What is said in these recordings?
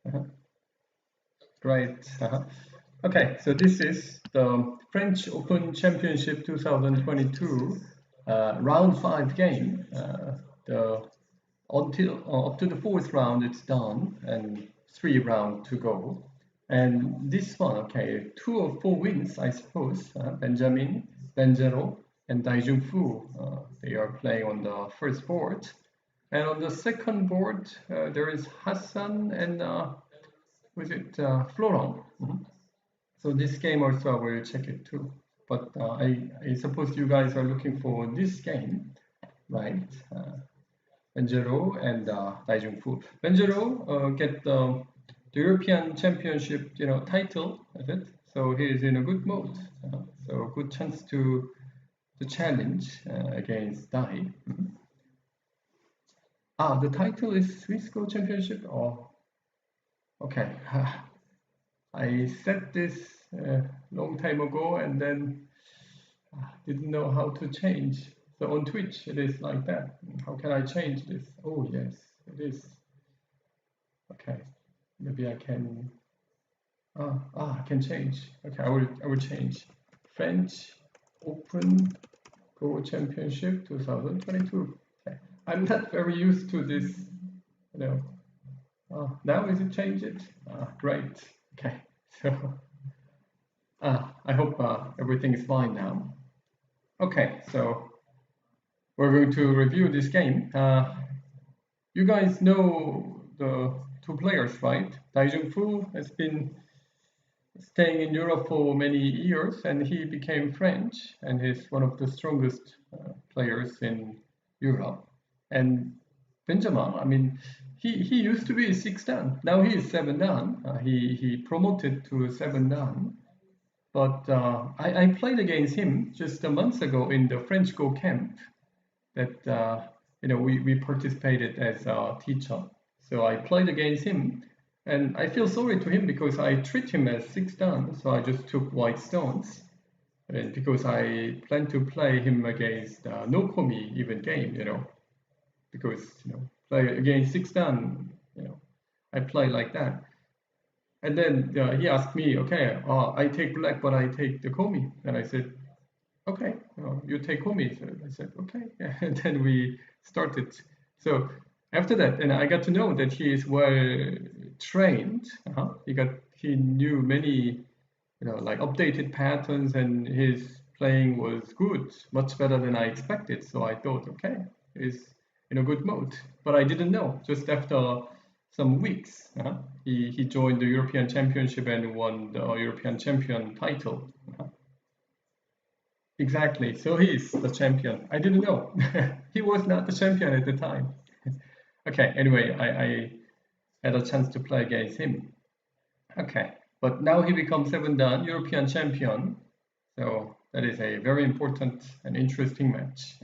Uh-huh. Great. Uh-huh. Okay, so this is the French Open Championship 2022 round 5 game. The until up to the 4th round it's done and 3 rounds to go. And this one, okay, 2 of 4 wins, I suppose. Benjamin, Benjero, and Junfu. They are playing on the first board. And on the second board, there is Hassane and Florent. So this game also I will check it too. But I suppose you guys are looking for this game, right? Benchabane and Junfu. Benchabane get the European Championship, title, is it? So he is in a good mode. So good chance to challenge against Dai. The title is Swiss Go Championship. Oh, okay. I set this long time ago and then didn't know how to change. So on Twitch it is like that. How can I change this? Oh yes, it is. Okay, maybe I can. I can change. Okay, I will change. French Open Go Championship 2022. Okay. I'm not very used to this. Now is it changed? Great. Okay, so I hope everything is fine now. Okay, so we're going to review this game. You guys know the 2 players, right? Junfu has been staying in Europe for many years and he became French and he's one of the strongest players in Europe. And Benjamin, I mean, he used to be 6 dan. Now he is 7 dan. He promoted to 7 dan. But I played against him just a month ago in the French Go camp that we participated as a teacher. So I played against him and I feel sorry to him because I treat him as 6 dan. So I just took white stones. And because I plan to play him against no komi even game, because play against 6 dan, I play like that. And then he asked me, okay, I take black, but I take the komi. And I said, okay, you take komi. So I said, okay. And then we started. So after that, and I got to know that he is well trained. He knew many, like updated patterns, and his playing was good, much better than I expected. So I thought, okay, he's in a good mode. But I didn't know. Just after some weeks, he joined the European Championship and won the European Champion title. Exactly. So he's the champion. I didn't know. He was not the champion at the time. Okay. Anyway, I had a chance to play against him. Okay. But now he becomes 7 dan European champion. So that is a very important and interesting match.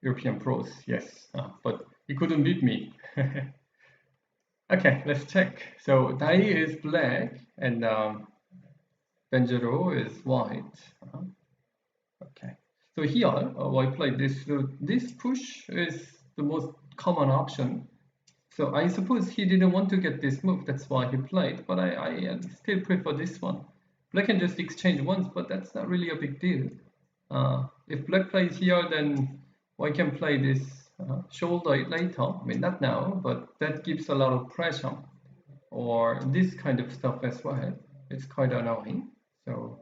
European pros, yes. But he couldn't beat me. Okay, let's check. So Dai is black and Benjero is white. Okay. So here, I played this. So this push is the most common option. So I suppose he didn't want to get this move. That's why he played. But I still prefer this one. Black can just exchange once, but that's not really a big deal. If black plays here, then white can play this shoulder later. I mean, not now, but that gives a lot of pressure. Or this kind of stuff as well. It's quite annoying. So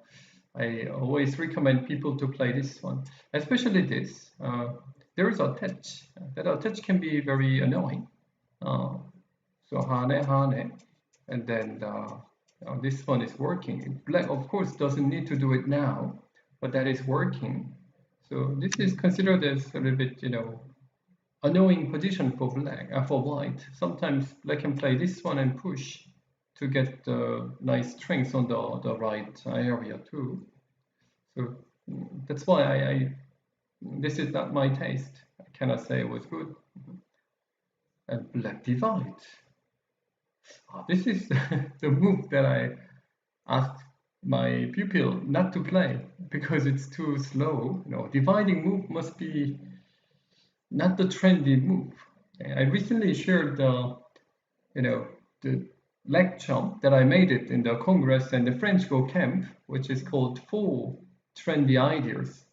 I always recommend people to play this one, especially this. There is a attach. That attach can be very annoying. So hane, and then this one is working. Black, of course, doesn't need to do it now, but that is working. So this is considered as a little bit, annoying position for black, for white. Sometimes black can play this one and push to get nice strength on the right area too. So that's why this is not my taste. I cannot say it was good. And black divide. This is the move that I asked my pupil not to play because it's too slow. Dividing move must be not the trendy move. I recently shared the the lecture that I made it in the Congress and the French Go camp, which is called 4 Trendy Ideas.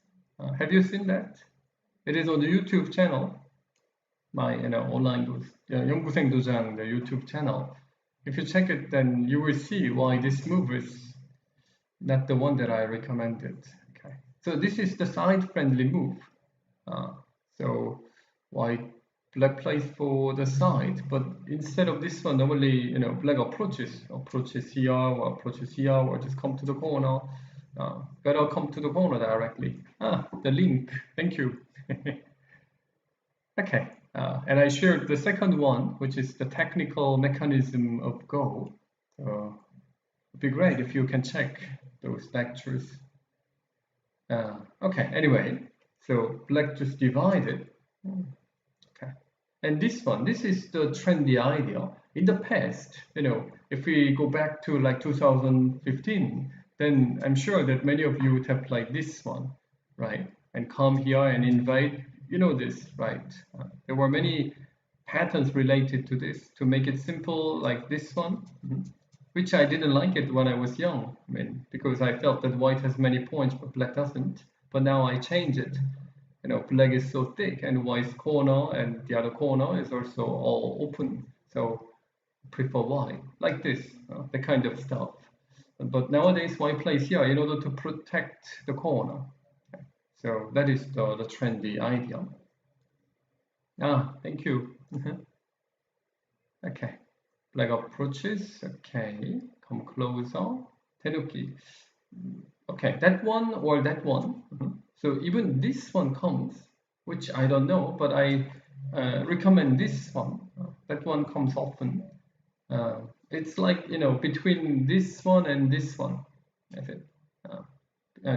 Have you seen that? It is on the YouTube channel. My online 연구생 도장, the YouTube channel. If you check it, then you will see why this move is not the one that I recommended. Okay, so this is the side-friendly move. So white black plays for the side, but instead of this one, normally black approaches here or approaches here, or just come to the corner. Better come to the corner directly. The link. Thank you. Okay. And I shared the second one, which is the technical mechanism of Go. So it'd be great if you can check those lectures. Okay, anyway, so black just divided. Okay, and this one, this is the trendy idea. In the past, if we go back to like 2015, then I'm sure that many of you would have played this one, right? And come here and invite. You know this, right? There were many patterns related to this to make it simple, like this one, which I didn't like it when I was young. I mean, because I felt that white has many points, but black doesn't. But now I change it. Black is so thick, and white's corner and the other corner is also all open. So I prefer white, like this, the kind of stuff. But nowadays, white plays here in order to protect the corner. So that is the trendy idea. Thank you. Okay, black approaches. Okay, come closer. Tenuki. Okay, that one or that one. So even this one comes, which I don't know, but I recommend this one. That one comes often. It's like between this one and this one. I think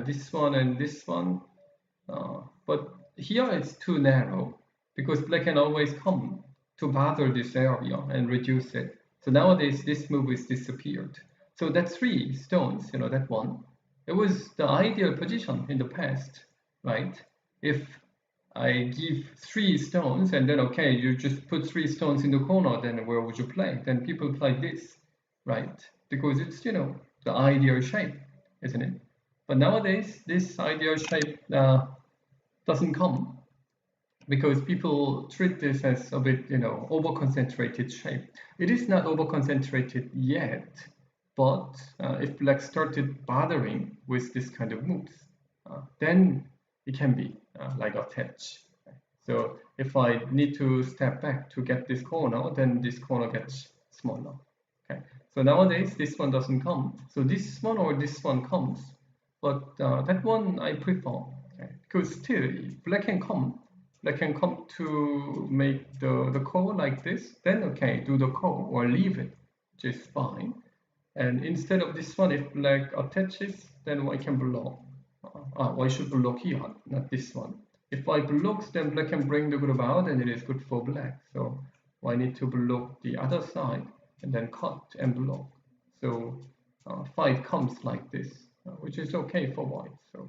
this one and this one. But here it's too narrow because black can always come to bother this area and reduce it. So nowadays this move is disappeared. So that 3 stones, that one, it was the ideal position in the past, right? If I give 3 stones and then okay, you just put 3 stones in the corner, then where would you play? Then people play this, right? Because it's the ideal shape, isn't it? But nowadays, this ideal shape doesn't come because people treat this as a bit, over-concentrated shape. It is not over-concentrated yet, but if black started bothering with this kind of moves, then it can be like a touch. So if I need to step back to get this corner, then this corner gets smaller. Okay. So nowadays, this one doesn't come. So this one or this one comes. But that one I prefer, okay? Because still black can come to make the call like this. Then okay, do the call or leave it, which is fine. And instead of this one, if black attaches, then white can block. White should block here, not this one. If white blocks, then black can bring the group out, and it is good for black. So white need to block the other side and then cut and block. So fight comes like this. Which is okay for white, so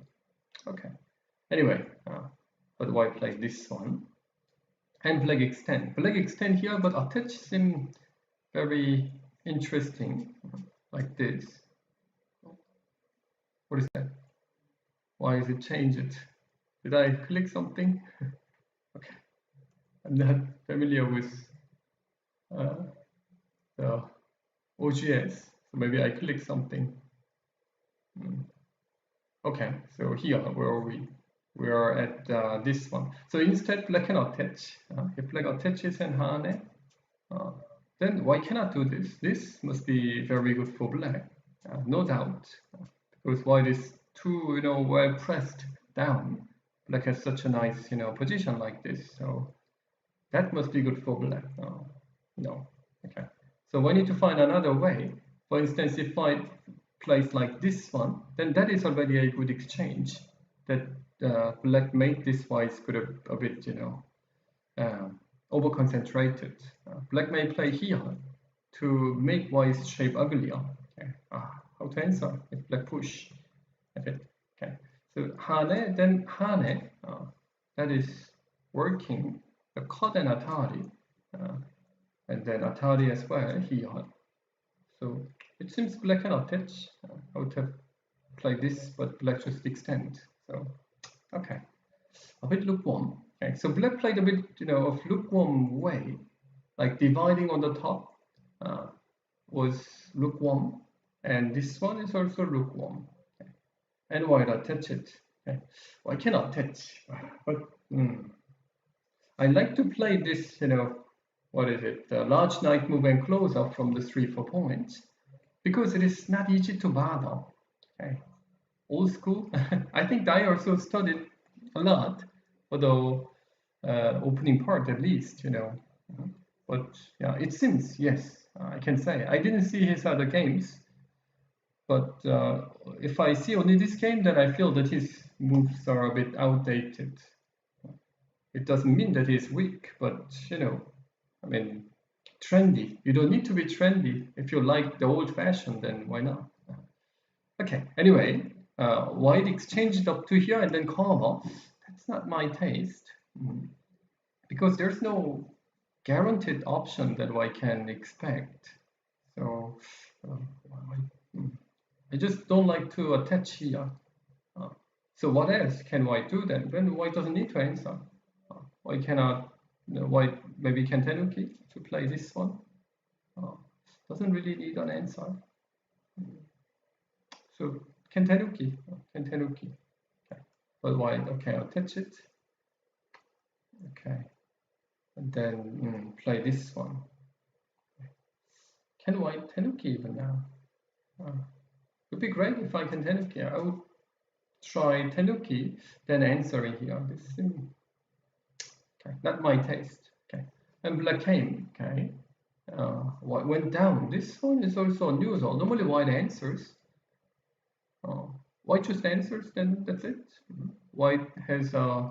okay. Anyway, but white plays this one, and black extend. Black extend here, but attach seem very interesting, like this. What is that? Why is it changed? Did I click something? Okay, I'm not familiar with the OGS, so maybe I click something. Okay, so here, where are we? We are at this one. So instead, black cannot attach. If black attaches and Hane, then white cannot do this. This must be very good for black, no doubt, because white is too, well pressed down. Black has such a nice, position like this. So that must be good for black. No. Okay. So we need to find another way. For instance, if I place like this one, then that is already a good exchange. That black made this white could have a bit, over concentrated. Black may play here to make white's shape uglier. Okay. How to answer if black push? Okay. So Hane, then Hane, that is working the cut and Atari. and then Atari as well here. So it seems black cannot touch. I would have played this, but black just extend. So okay, a bit lukewarm. Okay, so black played a bit, of lukewarm way, like dividing on the top was lukewarm, and this one is also lukewarm. Okay. And why not touch it? Okay. Well, I cannot touch, but I like to play this, what is it? Large knight move and close up from the 3-4 points, because it is not easy to bother. Okay. Old school. I think I also studied a lot for the opening part, at least, But yeah, it seems, yes, I can say. I didn't see his other games, but if I see only this game, then I feel that his moves are a bit outdated. It doesn't mean that he's weak, but I mean, trendy. You don't need to be trendy. If you like the old fashioned, then why not? Okay, anyway, white exchanged up to here and then cover. That's not my taste, because there's no guaranteed option that I can expect. So I just don't like to attach here. So what else can white do then? Then white doesn't need to answer. Why cannot white maybe Kentenuki to play this one? Doesn't really need an answer. So Kentenuki. Okay. But white, okay, I'll touch it. Okay. And then play this one. Can white Tenuki even now? It would be great if I can Tenuki. I would try Tenuki, then answering here. This okay, not my taste. Okay, and black came. Okay, white went down. This one is also unusual. Normally white answers. White just answers, then that's it. White has a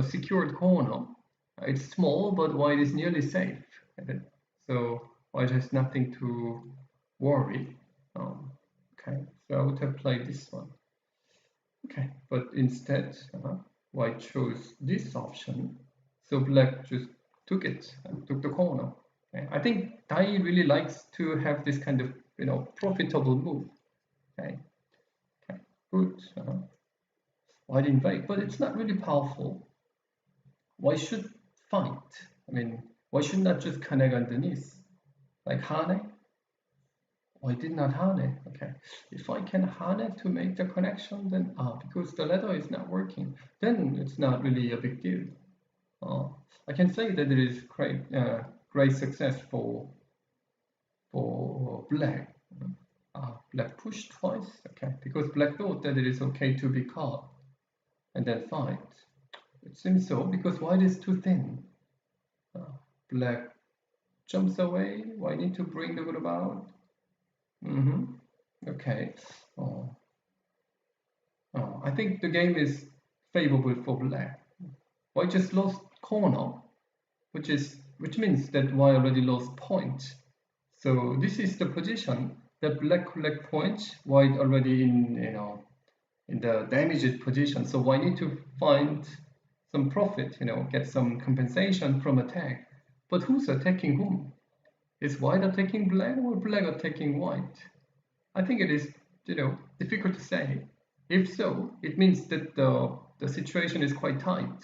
secured corner. It's small, but white is nearly safe. So white has nothing to worry. Okay, so I would have played this one. Okay, but instead, white chose this option. So black just took it and took the corner. Okay. I think Dai really likes to have this kind of profitable move. Okay, good. White invade, but it's not really powerful. Why should fight? I mean, why should not just connect underneath? Like Hane? Why did not Hane? Okay, if I can Hane to make the connection, then because the ladder is not working, then it's not really a big deal. I can say that it is great success for black. Black pushed twice, okay, because black thought that it is okay to be caught and then fight. It seems so, because white is too thin. Black jumps away. Why need to bring the wood about? Okay. I think the game is favorable for black. White just lost corner, which means that white already lost point. So this is the position that black collect points. White already in the damaged position. So white need to find some profit, get some compensation from attack. But who's attacking whom? Is white attacking black or black attacking white? I think it is, difficult to say. If so, it means that the situation is quite tight.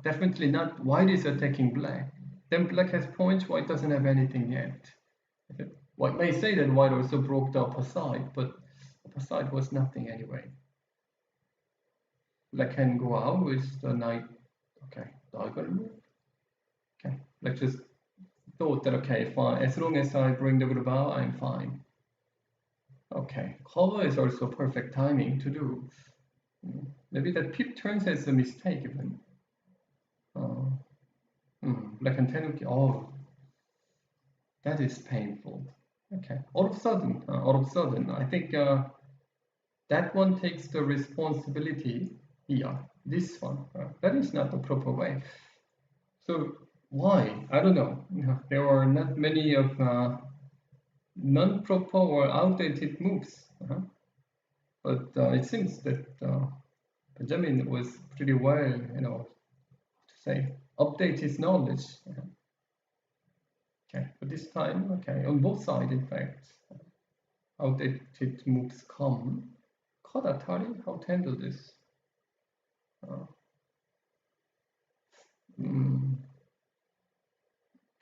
Definitely not white is attacking black. Then black has points, white doesn't have anything yet. White may say that white also broke the upper side, but upper side was nothing anyway. Black can go out with the knight. Okay, diagonal move. Okay, black just thought that as long as I bring the good bow, I'm fine. Okay, cover is also perfect timing to do. Maybe that pip turns as a mistake even. Black and Tenuki. Oh, that is painful. Okay, all of a sudden, I think that one takes the responsibility here. This one, that is not the proper way. So why? I don't know. There are not many of non-proper or outdated moves. But it seems that Benjamin was pretty well, update his knowledge. Okay, but this time, okay, on both sides, in fact, outdated moves come. Kodatari, how to handle this?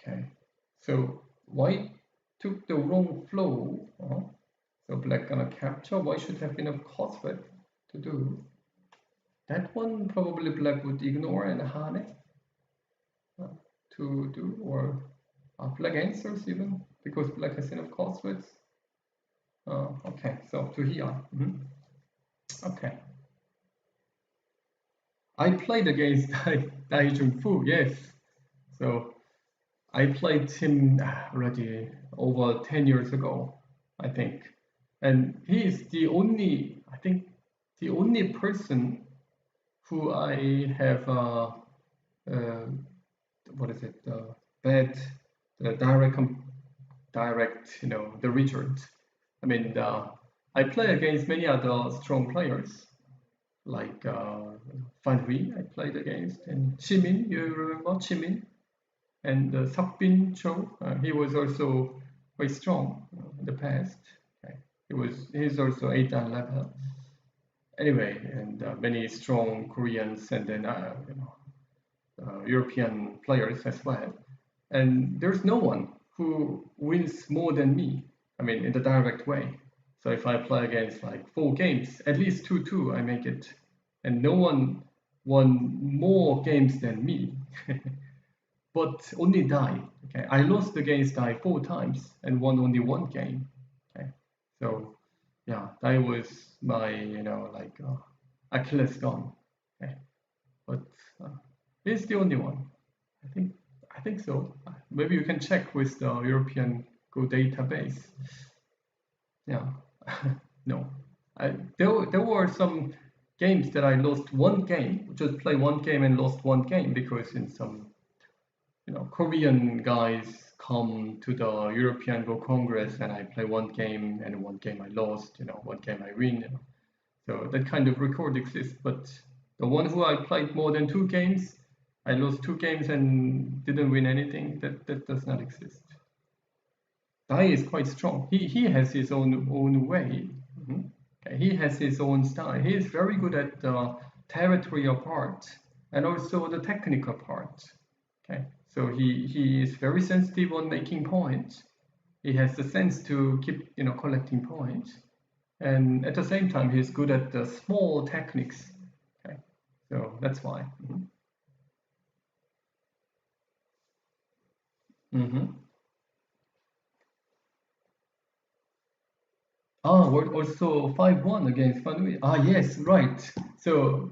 Okay, so white took the wrong flow. So black gonna capture. White should have enough crossword to do. That one probably black would ignore and hane to do, or black answers even, because black has enough crosswords. Okay, so to here. Okay. I played against Junfu, yes. So I played him already over 10 years ago, I think. And he is the only, I think, the only person who I have, what is it, bad, the direct, the result. I mean, I play against many other strong players, like Fan Hui I played against, and Chimin, you remember Chimin? And Seokbin Cho, he was also quite strong in the past. Okay. He's also 8-dan level. Anyway, and many strong Koreans and then European players as well. And there's no one who wins more than me. I mean, in the direct way. So if I play against like 4 games, at least 2-2, I make it. And no one won more games than me. But only Dai. Okay, I lost against Dai 4 times and won only 1 game. Okay, so yeah, Dai was my Achilles gun. Okay, but he's the only one. I think so. Maybe you can check with the European Go database. Yeah, no. There were some games that I lost 1 game, just play 1 game and lost 1 game because in some Korean guys come to the European Go Congress and I play 1 game and 1 game I lost, 1 game I win. So that kind of record exists. But the one who I played more than 2 games, I lost 2 games and didn't win anything, that does not exist. Dai is quite strong. He has his own way. Okay, he has his own style. He is very good at the territorial part and also the technical part. Okay, so he is very sensitive on making points. He has the sense to keep collecting points, and at the same time he's good at the small techniques. Okay, so that's why. We're also 5-1 against Fan Hui. Yes, right. So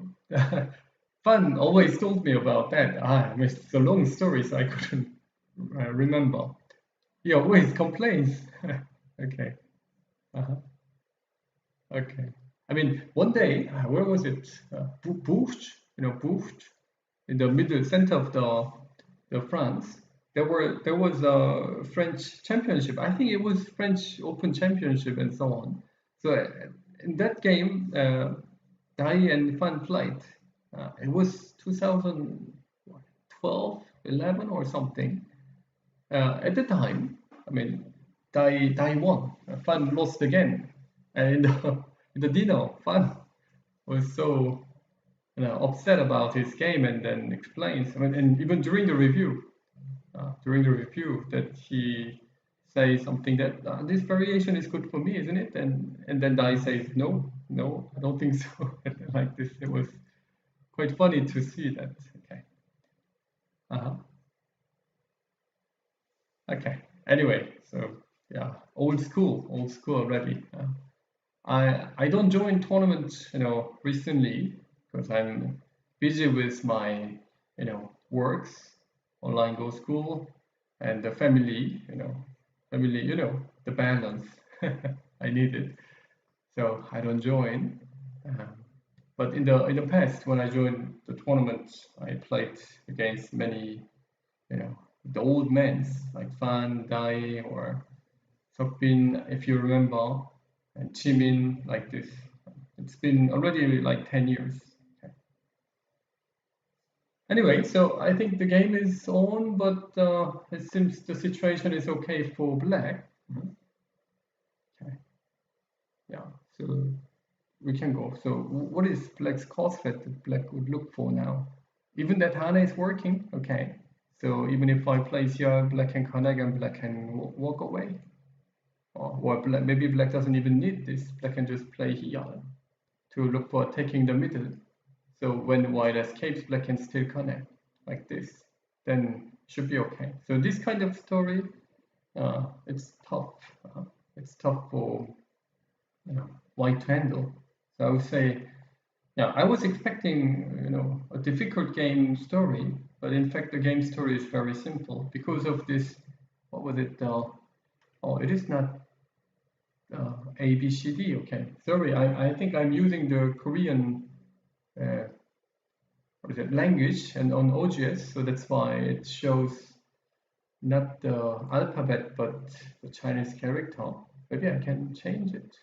Fan always told me about that. It's a long story, so I couldn't remember. He always complains. Okay. Okay. I mean, one day, where was it? Bourges, Bourges, in the middle center of the France. There was a French championship. I think it was French Open Championship and so on. So in that game, Dai and Fan played. It was 2012, 11 or something. At the time, I mean, Dai won. Fan lost again. And in the dinner, Fan was so upset about his game and then explains. I mean, and even during the review, that he says something that this variation is good for me, isn't it? And then Dai says, no, I don't think so. Like this, it was quite funny to see that. Okay. Okay. Anyway, so yeah, old school already. I don't join tournaments, recently because I'm busy with my, works, online Go school, and the family, the balance I needed. So I don't join. But in the past, when I joined the tournaments, I played against many, the old men like Fan, Dai, or Seokbin, if you remember, and Jimin, like this. It's been already like 10 years. Okay. Anyway, so I think the game is on, but it seems the situation is okay for black. Okay. Yeah, so we can go. So what is black's cause that black would look for now? Even that Hana is working, okay. So even if I place here, black can connect and black can walk away. Or black, maybe black doesn't even need this. Black can just play here to look for taking the middle. So when white escapes, black can still connect like this. Then should be okay. So this kind of story, it's tough. It's tough for white to handle. So I would say, yeah, I was expecting a difficult game story, but in fact the game story is very simple because of this. What was it? Oh, it is not A, B, C, D. Okay, sorry, I think I'm using the Korean what is it, language and on OGS, so that's why it shows not the alphabet but the Chinese character. Maybe I can change it.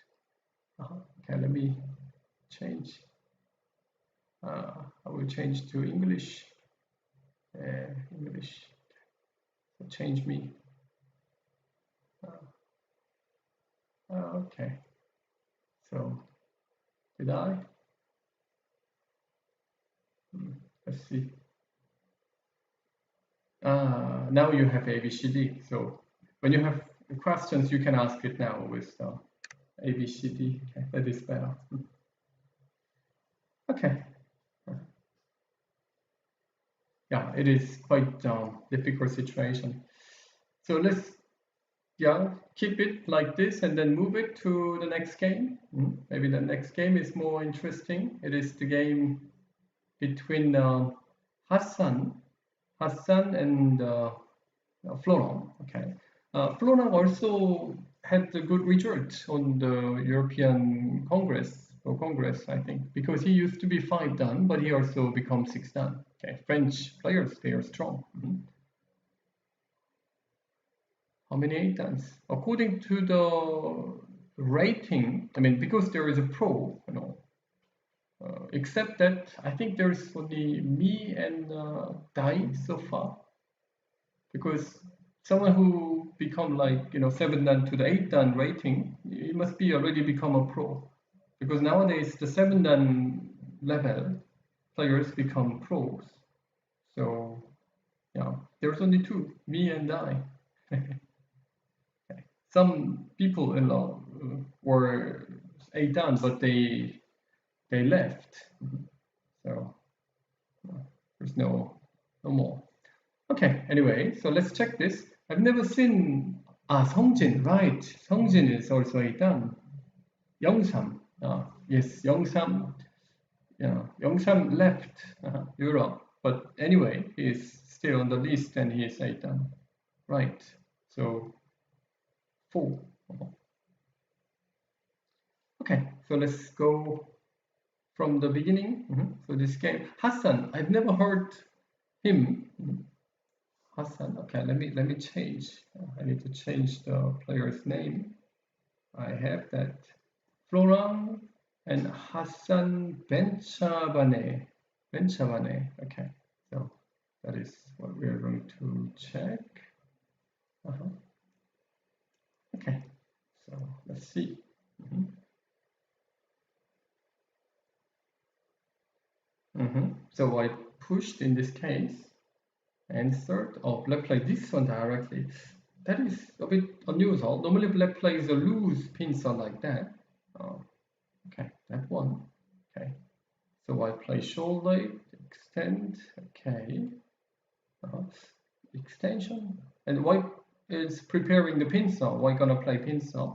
Okay, let me change. I will change to English. English. So change me. Okay. So did I? Let's see. Now you have ABCD. So when you have questions, you can ask it now with ABCD. Okay, that is better. Okay. Yeah, it is quite difficult situation. So let's keep it like this and then move it to the next game. Maybe the next game is more interesting. It is the game between Hassane and Florent. Okay, Florent also had a good result on the European Congress, I think, because he used to be 5 dan, but he also become 6 dan. Okay, French players, they are strong. How many 8 dans? According to the rating, I mean, because there is a pro, except that I think there's only me and Dai so far, because someone who become like 7 dan to the 8 dan rating, he must be already become a pro, because nowadays the 7 dan level players become pros. So yeah, there's only 2, me and Dai. Some people were 8 dan, but they left. So there's no more. Okay, anyway, so let's check this. I've never seen Seongjin, right? Seongjin is also 8 dan. Yongsam, yes, Yongsam. Yeah, Yongsam left Europe, but anyway, he's still on the list and he is 8 dan. Right. So 4. Okay, so let's go from the beginning. So this game, Hassane, I've never heard him. Hassane. Okay, let me change. I need to change the player's name. I have that. Florent and Hassane Benchabane. Okay, so that is what we are going to check. Okay, so let's see. So I pushed in this case, answered. Oh, black plays this one directly. That is a bit unusual. Normally black plays a loose pincer like that. Okay, that one. Okay, so I play shoulder, extend. Okay, extension. And white is preparing the pincer. White gonna play pincer.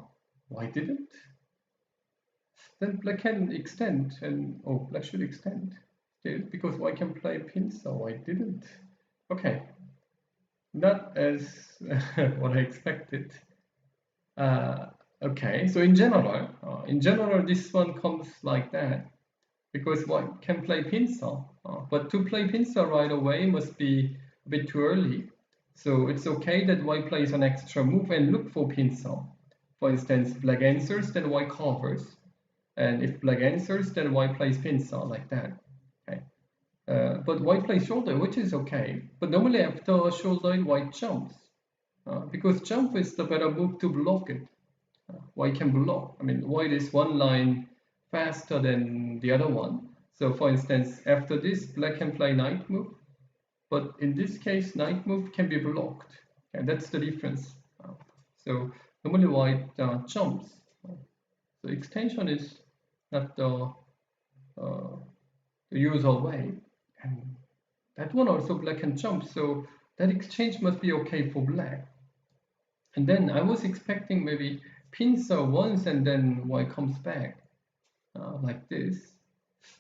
White didn't. Then black can extend, and black should extend still because white can play pincer. White didn't. Okay, not as what I expected. Okay, so in general, this one comes like that because white can play pincer, but to play pincer right away must be a bit too early. So it's okay that white plays an extra move and look for pincer. For instance, black answers, then white covers. And if black answers, then white plays pincer like that. Okay. but white plays shoulder, which is okay. But normally after shoulder, white jumps. Because jump is the better move to block it. White can block. I mean, white is one line faster than the other one. So for instance, after this, black can play knight move. But in this case, knight move can be blocked. And that's the difference. So normally white jumps. So extension is not the usual way. And that one also black can jump. So that exchange must be okay for black. And then I was expecting maybe pincer once and then white comes back like this.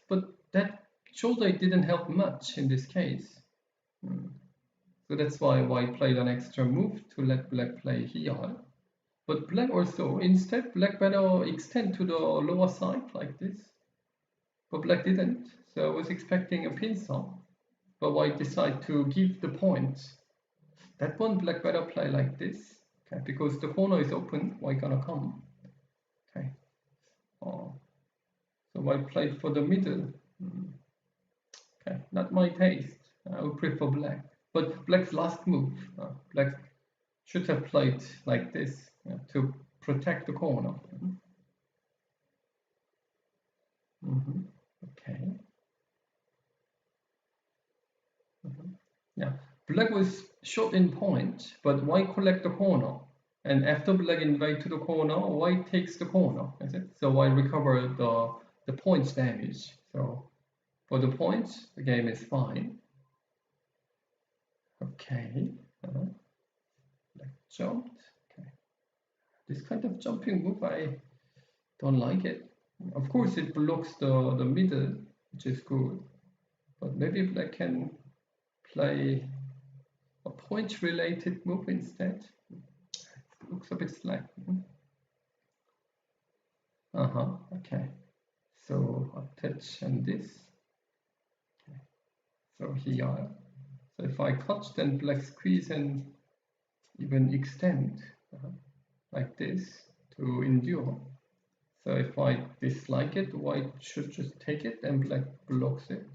But that shoulder didn't help much in this case. So that's why white played an extra move to let black play here. But black also, instead, black better extend to the lower side like this. But black didn't, so I was expecting a pincer. But white decided to give the points. That one, black better play like this, okay, because the corner is open, white gonna come. Okay. So white played for the middle. Okay, not my taste. I would prefer black. But black's last move, black should have played like this to protect the corner. Okay. Yeah, black was short in point, but white collect the corner. And after black invade to the corner, white takes the corner. That's it. So white recover the points damage. So for the points, the game is fine. Okay. Black jumped. Okay. This kind of jumping move, I don't like it. Of course, it blocks the middle, which is good. But maybe black can play a point-related move instead. It looks a bit slack. Okay. So attach and this. Okay. So here. So if I cut, then black squeeze and even extend like this to endure. So if I dislike it, white should just take it and black blocks it.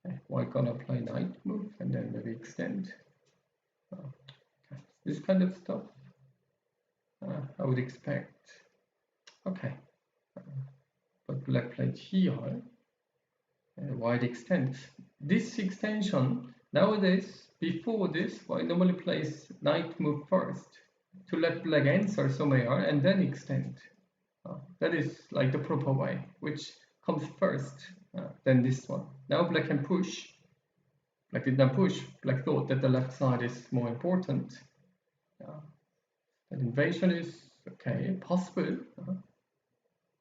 Okay. White gonna play knight move and then maybe extend. Okay. This kind of stuff I would expect. Okay. But black played here. White extend. This extension, nowadays, before this, white normally plays knight move first to let black answer somewhere and then extend. That is like the proper way, which comes first, then this one. Now black can push. Black did not push. Black thought that the left side is more important. That invasion is okay, possible.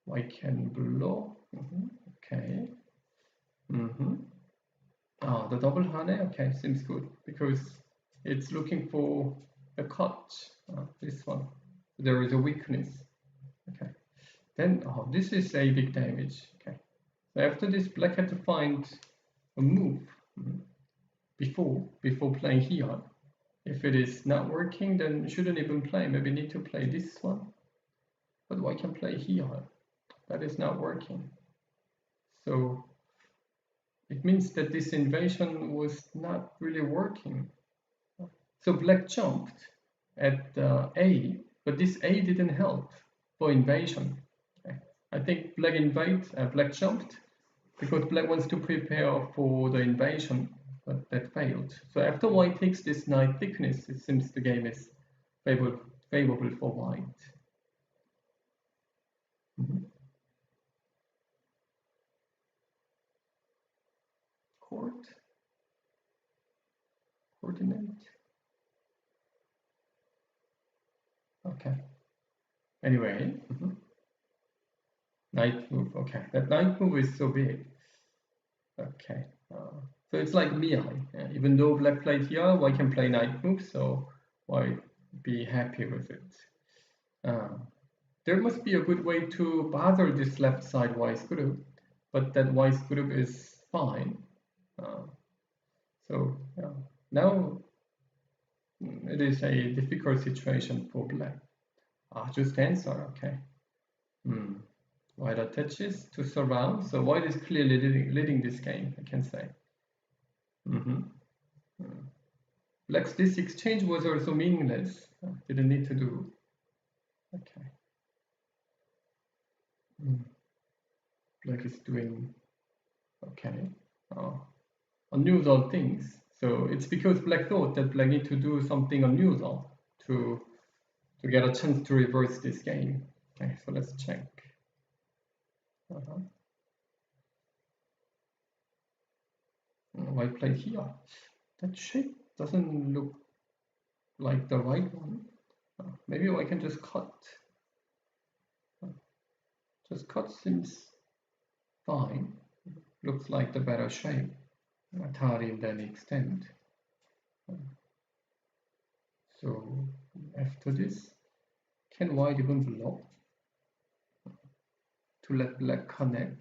White can blow. Okay. The double hane, okay, seems good because it's looking for the cut. This one. There is a weakness. Okay. Then this is a big damage. Okay. So after this, black had to find a move before playing here. If it is not working, then shouldn't even play. Maybe need to play this one. But white can play here. That is not working. So it means that this invasion was not really working. So black jumped at A, but this A didn't help for invasion. Okay. I think black jumped because black wants to prepare for the invasion, but that failed. So after white takes this knight thickness, it seems the game is favorable for white. Coordinate. Okay. Anyway, knight move. Okay, that knight move is so big. Okay, so it's like Miai. Even though black played here, white can play knight move, so white be happy with it. There must be a good way to bother this left side white group, but that white group is fine. So now it is a difficult situation for black. Just answer, okay. White attaches to surround, so white is clearly leading this game, I can say. Black's this exchange was also meaningless. Didn't need to do. Okay. Black is doing okay. Unusual things. So it's because Black thought that Black need to do something unusual to get a chance to reverse this game. Okay, so let's check. White play here. That shape doesn't look like the right one. Maybe I can just cut. Just cut seems fine. Looks like the better shape. Atari then extend. So after this, can white even block to let black connect,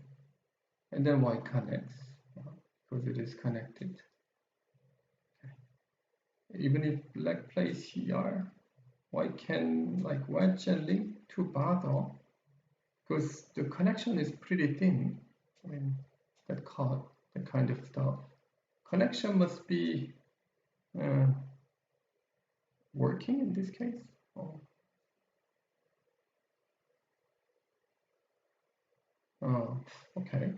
and then white connects because it is connected. Okay. Even if black plays here, white can like wedge and link to bother because the connection is pretty thin. I mean, that card, that kind of stuff. Connection must be working in this case. Okay.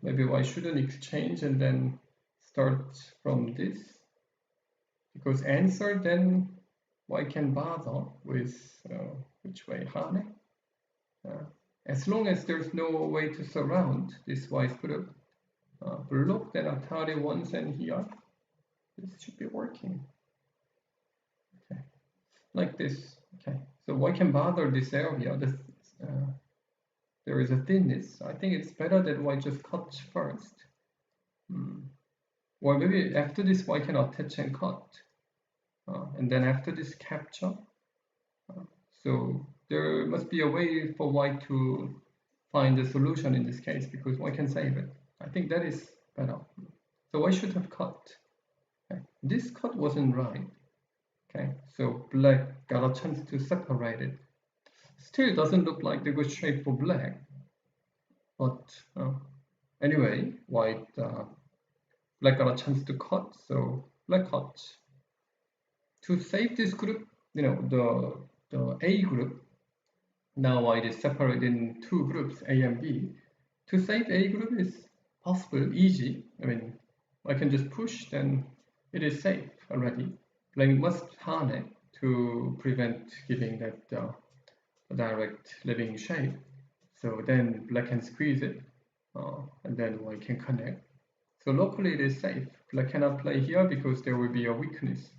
Maybe I shouldn't exchange and then start from this, because answer then I can bother with which way, Hane. As long as there's no way to surround this white group, block then Atari once and here, this should be working. Okay, like this. Okay, so I can bother this area. This, there is a thinness. I think it's better that I just cut first. Or maybe after this I can attach and cut. And then after this capture. So there must be a way for white to find a solution in this case, because white can save it. I think that is better. So I should have cut. Okay. This cut wasn't right. Okay, so black got a chance to separate it. Still doesn't look like the good shape for black. But anyway, white black got a chance to cut, so black cut. To save this group, you know, the A group, now white is separated in two groups, A and B. To save A group is possible, easy. I mean, I can just push, then it is safe already. Black must harness to prevent giving that direct living shape. So then black can squeeze it, and then white can connect. So locally it is safe. Black cannot play here because there will be a weakness,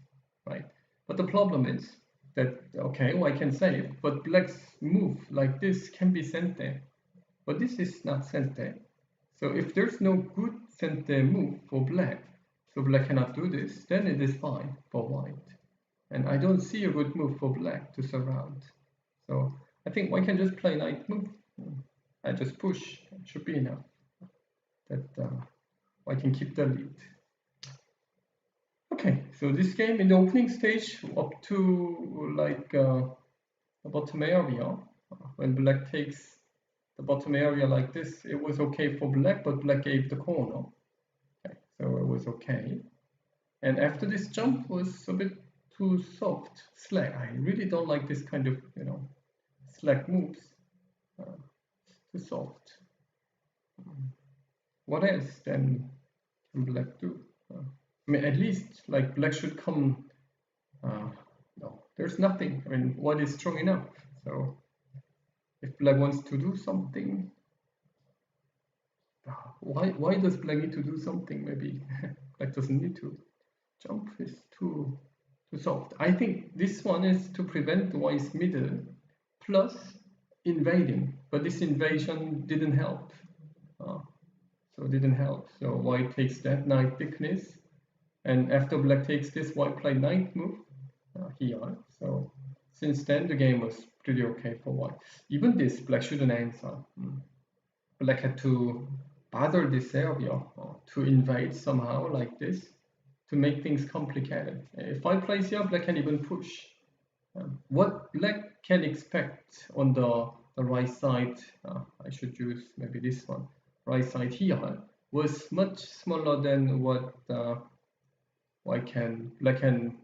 right? But the problem is that, okay, white can save, but black's move like this can be sent there. But this is not sent there. So if there's no good sent there move for black, so black cannot do this, then it is fine for white. And I don't see a good move for black to surround. So I think white can just play knight move. I just push, it should be enough. That I can keep the lead. Okay, so this game in the opening stage up to like the bottom area, when black takes the bottom area like this, it was okay for black, but black gave the corner. Okay, so it was okay. And after this jump was a bit too soft, slack. I really don't like this kind of, you know, slack moves. Too soft. What else then can black do? I mean, at least like black should come. No, there's nothing. I mean, white is strong enough. So if black wants to do something, why does black need to do something? Maybe black doesn't need to. Jump is too soft. I think this one is to prevent white's middle plus invading, but this invasion didn't help. So it didn't help. So white takes that knight thickness, and after black takes this, white play knight move here. So since then the game was pretty okay for white. Even this, black shouldn't answer. Black had to bother this area to invade somehow like this to make things complicated. If I place here, black can even push. What black can expect on the right side, I should use maybe this one, right side here, was much smaller than what black can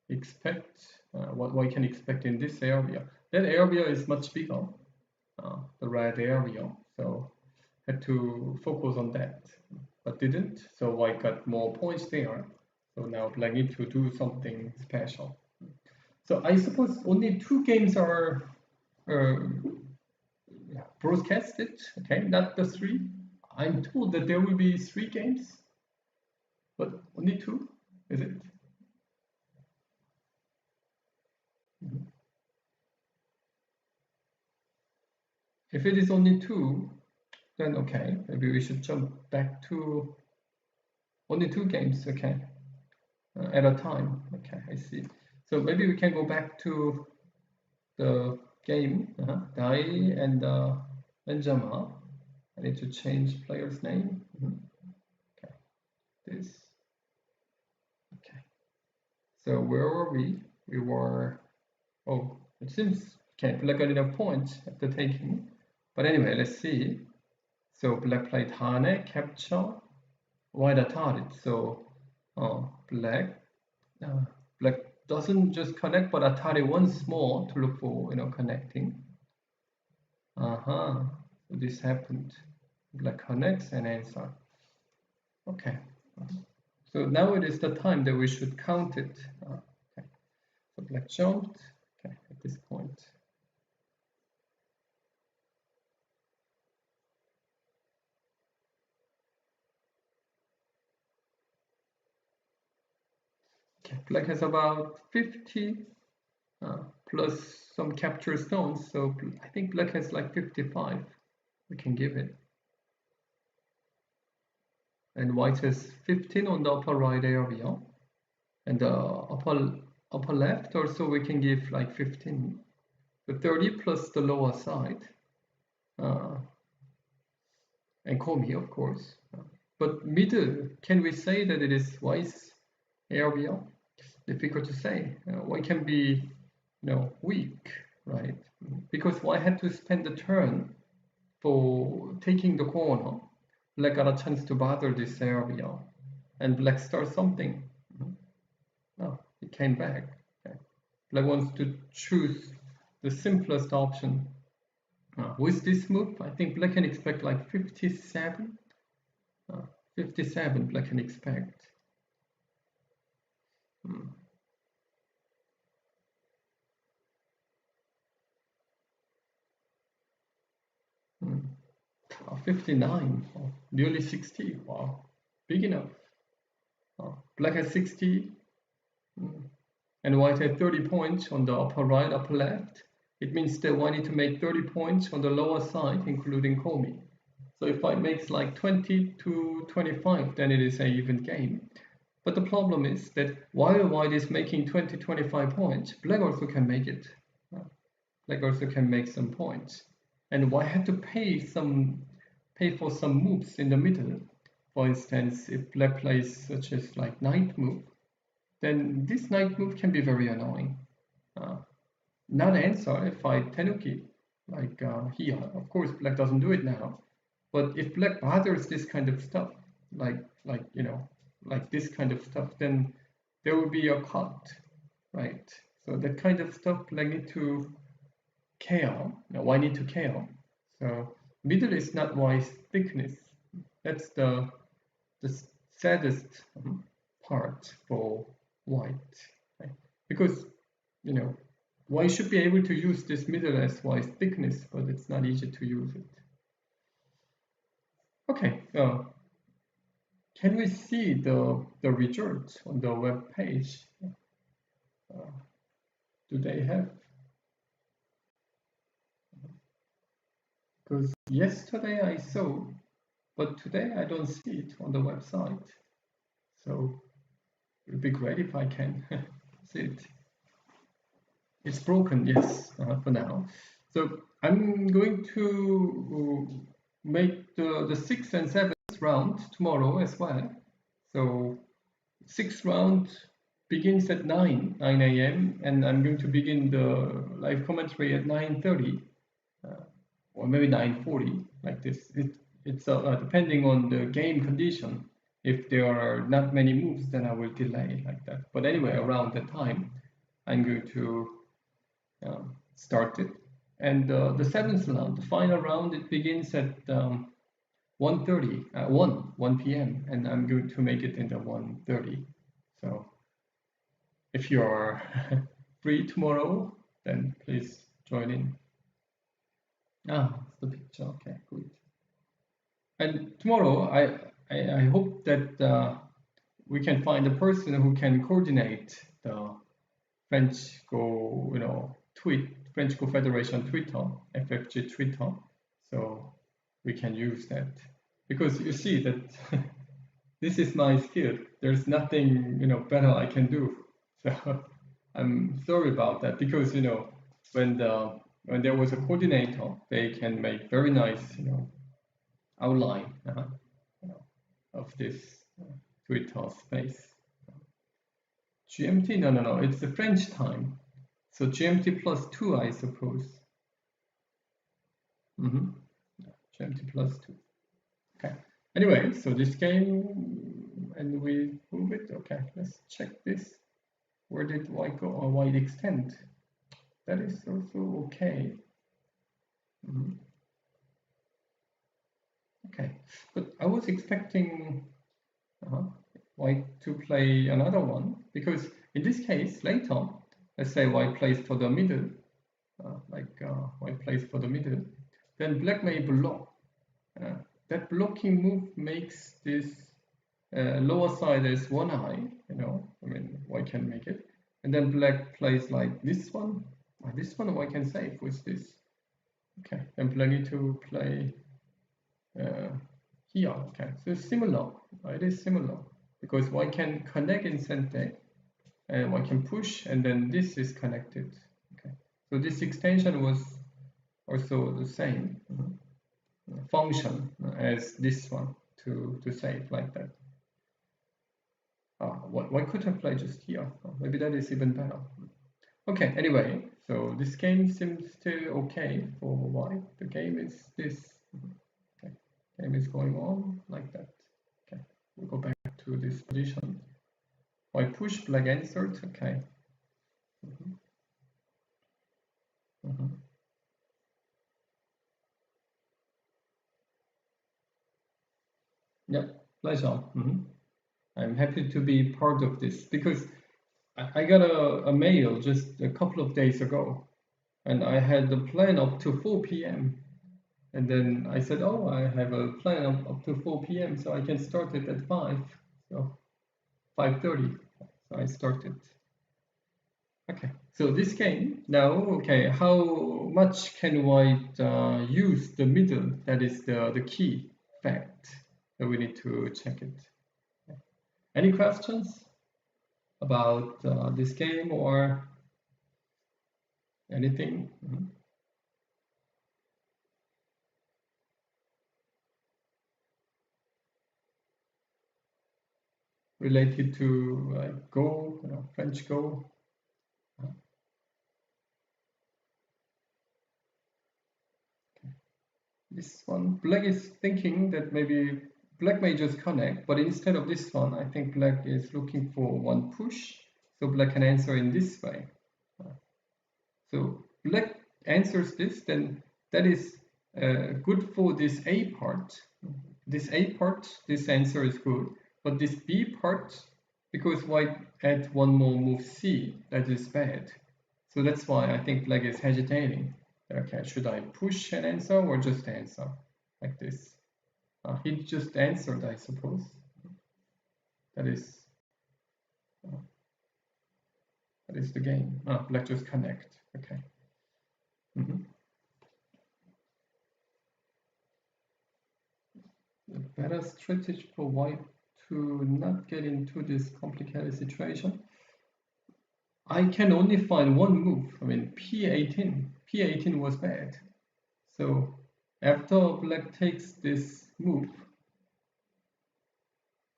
expect. What white can expect in this area. That area is much bigger, the red area. So had to focus on that, but didn't. So white got more points there. So now black need to do something special. So I suppose only 2 games are broadcasted, okay, not the 3. I'm told that there will be 3 games, but only 2, is it? If it is only 2, then okay, maybe we should jump back to only 2 games, okay, at a time. Okay, I see. So maybe we can go back to the game, Dai and Benchabane. I need to change player's name. Okay, this. Okay. So where were we? We were. Oh, it seems okay. Black got enough points after taking. But anyway, let's see. So black played Hane, capture, white attacked it. So black doesn't just connect, but attack once more to look for connecting. So this happened. Black connects and answer. Okay. So now it is the time that we should count it. Okay. So black jumped. Okay, at this point. Okay, black has about 50 plus some capture stones. So I think black has like 55. We can give it. And white has 15 on the upper right area, and the upper left also we can give like 15. So 30 plus the lower side, and commi, of course. But middle, can we say that it is white's area? Difficult to say. White can be, weak, right? Because white had to spend the turn for taking the corner. Black got a chance to bother this area, and black starts something. Oh, it came back. Okay. Black wants to choose the simplest option. With this move, I think black can expect like 57. 57 black can expect. 59, nearly 60. Wow, big enough. Black has 60, and white had 30 points on the upper right, upper left. It means that white need to make 30 points on the lower side, including commi. So if white makes like 20 to 25, then it is an even game. But the problem is that while white is making 20-25 points, black also can make it. Black also can make some points. And white had to pay for some moves in the middle. For instance, if black plays such as like knight move, then this knight move can be very annoying. Not answer if I tenuki, like here. Of course, black doesn't do it now. But if black bothers this kind of stuff, like this kind of stuff, then there will be a cut, right? So that kind of stuff black need to care. Now, why need to care? So middle is not white's thickness. That's the saddest part for white, right? Because white should be able to use this middle as white's thickness, but it's not easy to use it. Okay, can we see the results on the web page? Do they have? Because yesterday I saw, but today I don't see it on the website. So it would be great if I can see it. It's broken, yes, for now. So I'm going to make the 6th and 7th round tomorrow as well. So 6th round begins at 9 a.m. and I'm going to begin the live commentary at 9:30 or maybe 9:40, like this. it's depending on the game condition. If there are not many moves, then I will delay like that. But anyway, around that time, I'm going to start it. And the seventh round, the final round, it begins at 1 p.m. and I'm going to make it into 1:30. So if you are free tomorrow, then please join in. It's the picture. Okay, good. And tomorrow, I hope that we can find a person who can coordinate the French Go, French Go Federation Twitter, FFG Twitter. So we can use that, because you see that this is my skill. There's nothing better I can do. So I'm sorry about that, because when there was a coordinator, they can make very nice outline of this Twitter space. GMT? No, it's the French time. So GMT +2, I suppose. GMT +2. Okay. Anyway, so this game, and we move it. Okay, let's check this. Where did white go, or white extend? That is also okay. Okay, but I was expecting white to play another one, because in this case, later, let's say white plays for the middle, white plays for the middle, then black may block. That blocking move makes this lower side as one eye, white can make it. And then black plays like this one. This one white can save with this. Okay, then black need to play here. Okay, so it's similar. It is similar, because white can connect in center, and white can push, and then this is connected. Okay, so this extension was also the same function as this one to save like that. Why couldn't I play just here? Maybe that is even better. Okay, anyway, so this game seems still okay for white. The game is this. Okay, game is going on like that. Okay, we'll go back to this position. White push, black answered. Okay. Yep, pleasure. I'm happy to be part of this, because I got a mail just a couple of days ago, and I had the plan up to 4 p.m. And then I said, oh, I have a plan up to 4 p.m. so I can start it at 5. So 5:30. So I started. Okay, so this game now, okay, how much can white use the middle? That is the key fact that we need to check it. Any questions about this game or anything? Related to Go, French Go? Okay. This one, black is thinking that maybe black may just connect, but instead of this one, I think black is looking for one push, so black can answer in this way. So black answers this, then that is good for this A part. This A part, this answer is good, but this B part, because white add one more move C, that is bad. So that's why I think black is hesitating. Okay, should I push an answer or just answer like this? He just answered, I suppose. That is the game. Black just connect. Okay. The better strategy for white to not get into this complicated situation. I can only find one move. I mean, P18. P18 was bad. So after black takes this move,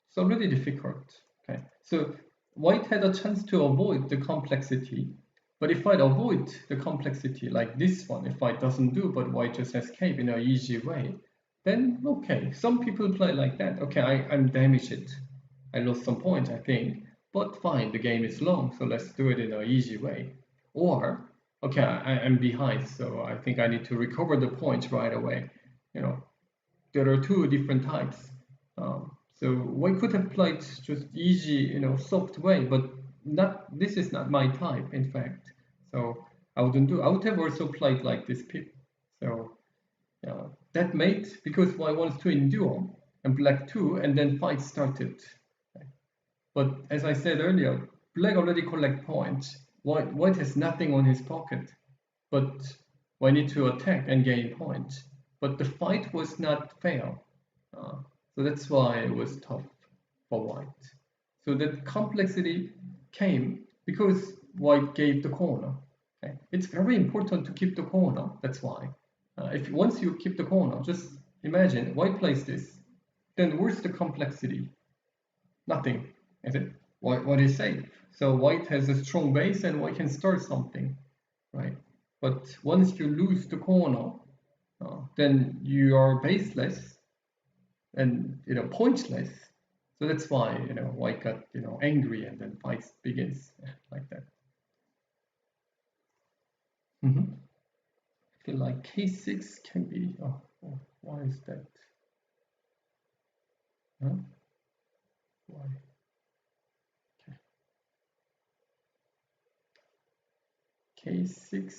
it's already difficult. Okay, so white had a chance to avoid the complexity, but if I avoid the complexity like this one, if white doesn't do, but white just escape in an easy way, then okay, some people play like that. Okay, I'm damaged. I lost some points, I think. But fine, the game is long, so let's do it in an easy way. Or, okay, I'm behind, so I think I need to recover the points right away. You know, there are two different types. So we could have played just easy, soft way, but not. This is not my type, in fact. So I wouldn't do. I would have also played like this pip. So that mate, because white wants to endure, and black too, and then fight started. But as I said earlier, black already collect points. White has nothing on his pocket, but we need to attack and gain points. But the fight was not fair, so that's why it was tough for white. So that complexity came because white gave the corner. Okay? It's very important to keep the corner. That's why. If once you keep the corner, just imagine white plays this, then where's the complexity? Nothing, is it? What is safe? So white has a strong base and white can start something, right? But once you lose the corner, then you are baseless and pointless. So that's why white got angry and then fight begins like that. I feel like K6 can be. Oh, why is that? Huh? Why? Okay. K6.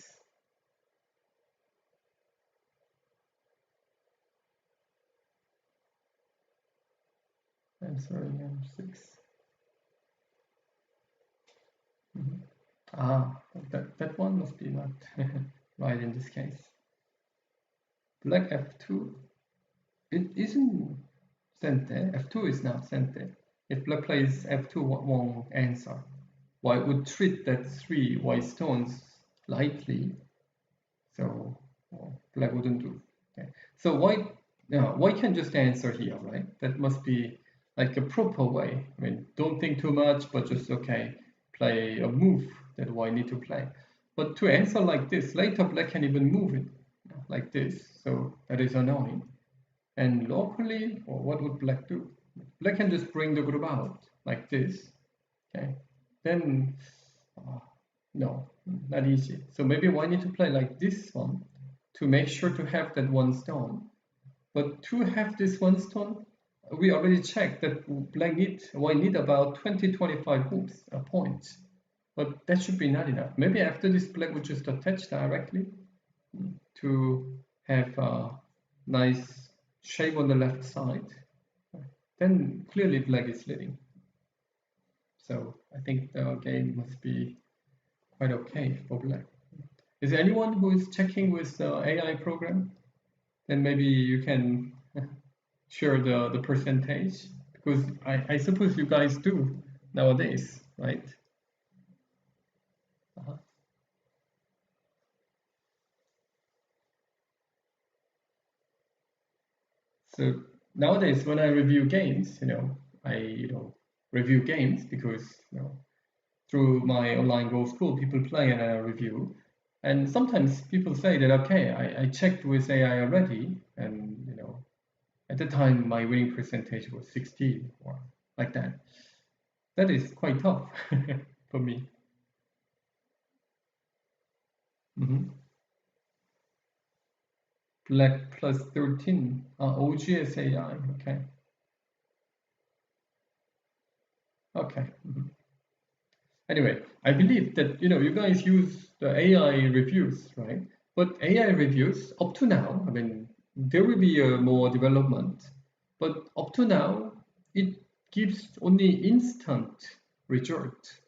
I'm sorry, M6. That one must be not right in this case. Black F2. It isn't sente. F2 is not sente. If black plays F2, won't answer. White would treat that 3 white stones lightly. So black wouldn't do. Okay. So white can just answer here, right? That must be like a proper way. I mean, don't think too much, but just play a move that white need to play. But to answer like this, later black can even move it like this. So that is annoying. And locally, what would black do? Black can just bring the group out like this. Okay. Then no, not easy. So maybe white need to play like this one to make sure to have that one stone. But to have this one stone, we already checked that white need about 20-25 hoops, points. But that should be not enough. Maybe after this, black would just attach directly to have a nice shape on the left side. Then clearly black is leading. So I think the game must be quite okay for black. Is there anyone who is checking with the AI program? Then maybe you can share the percentage, because I suppose you guys do nowadays, right? So nowadays when I review games, I review games because through my online Go school, people play and I review. And sometimes people say that, okay, I checked with AI already, and at the time my winning percentage was 16 or like that. That is quite tough for me. Black plus 13. OGS AI. Okay. Okay. Anyway, I believe that you guys use the AI reviews, right? But AI reviews up to now, I mean, there will be more development, but up to now, it gives only instant result,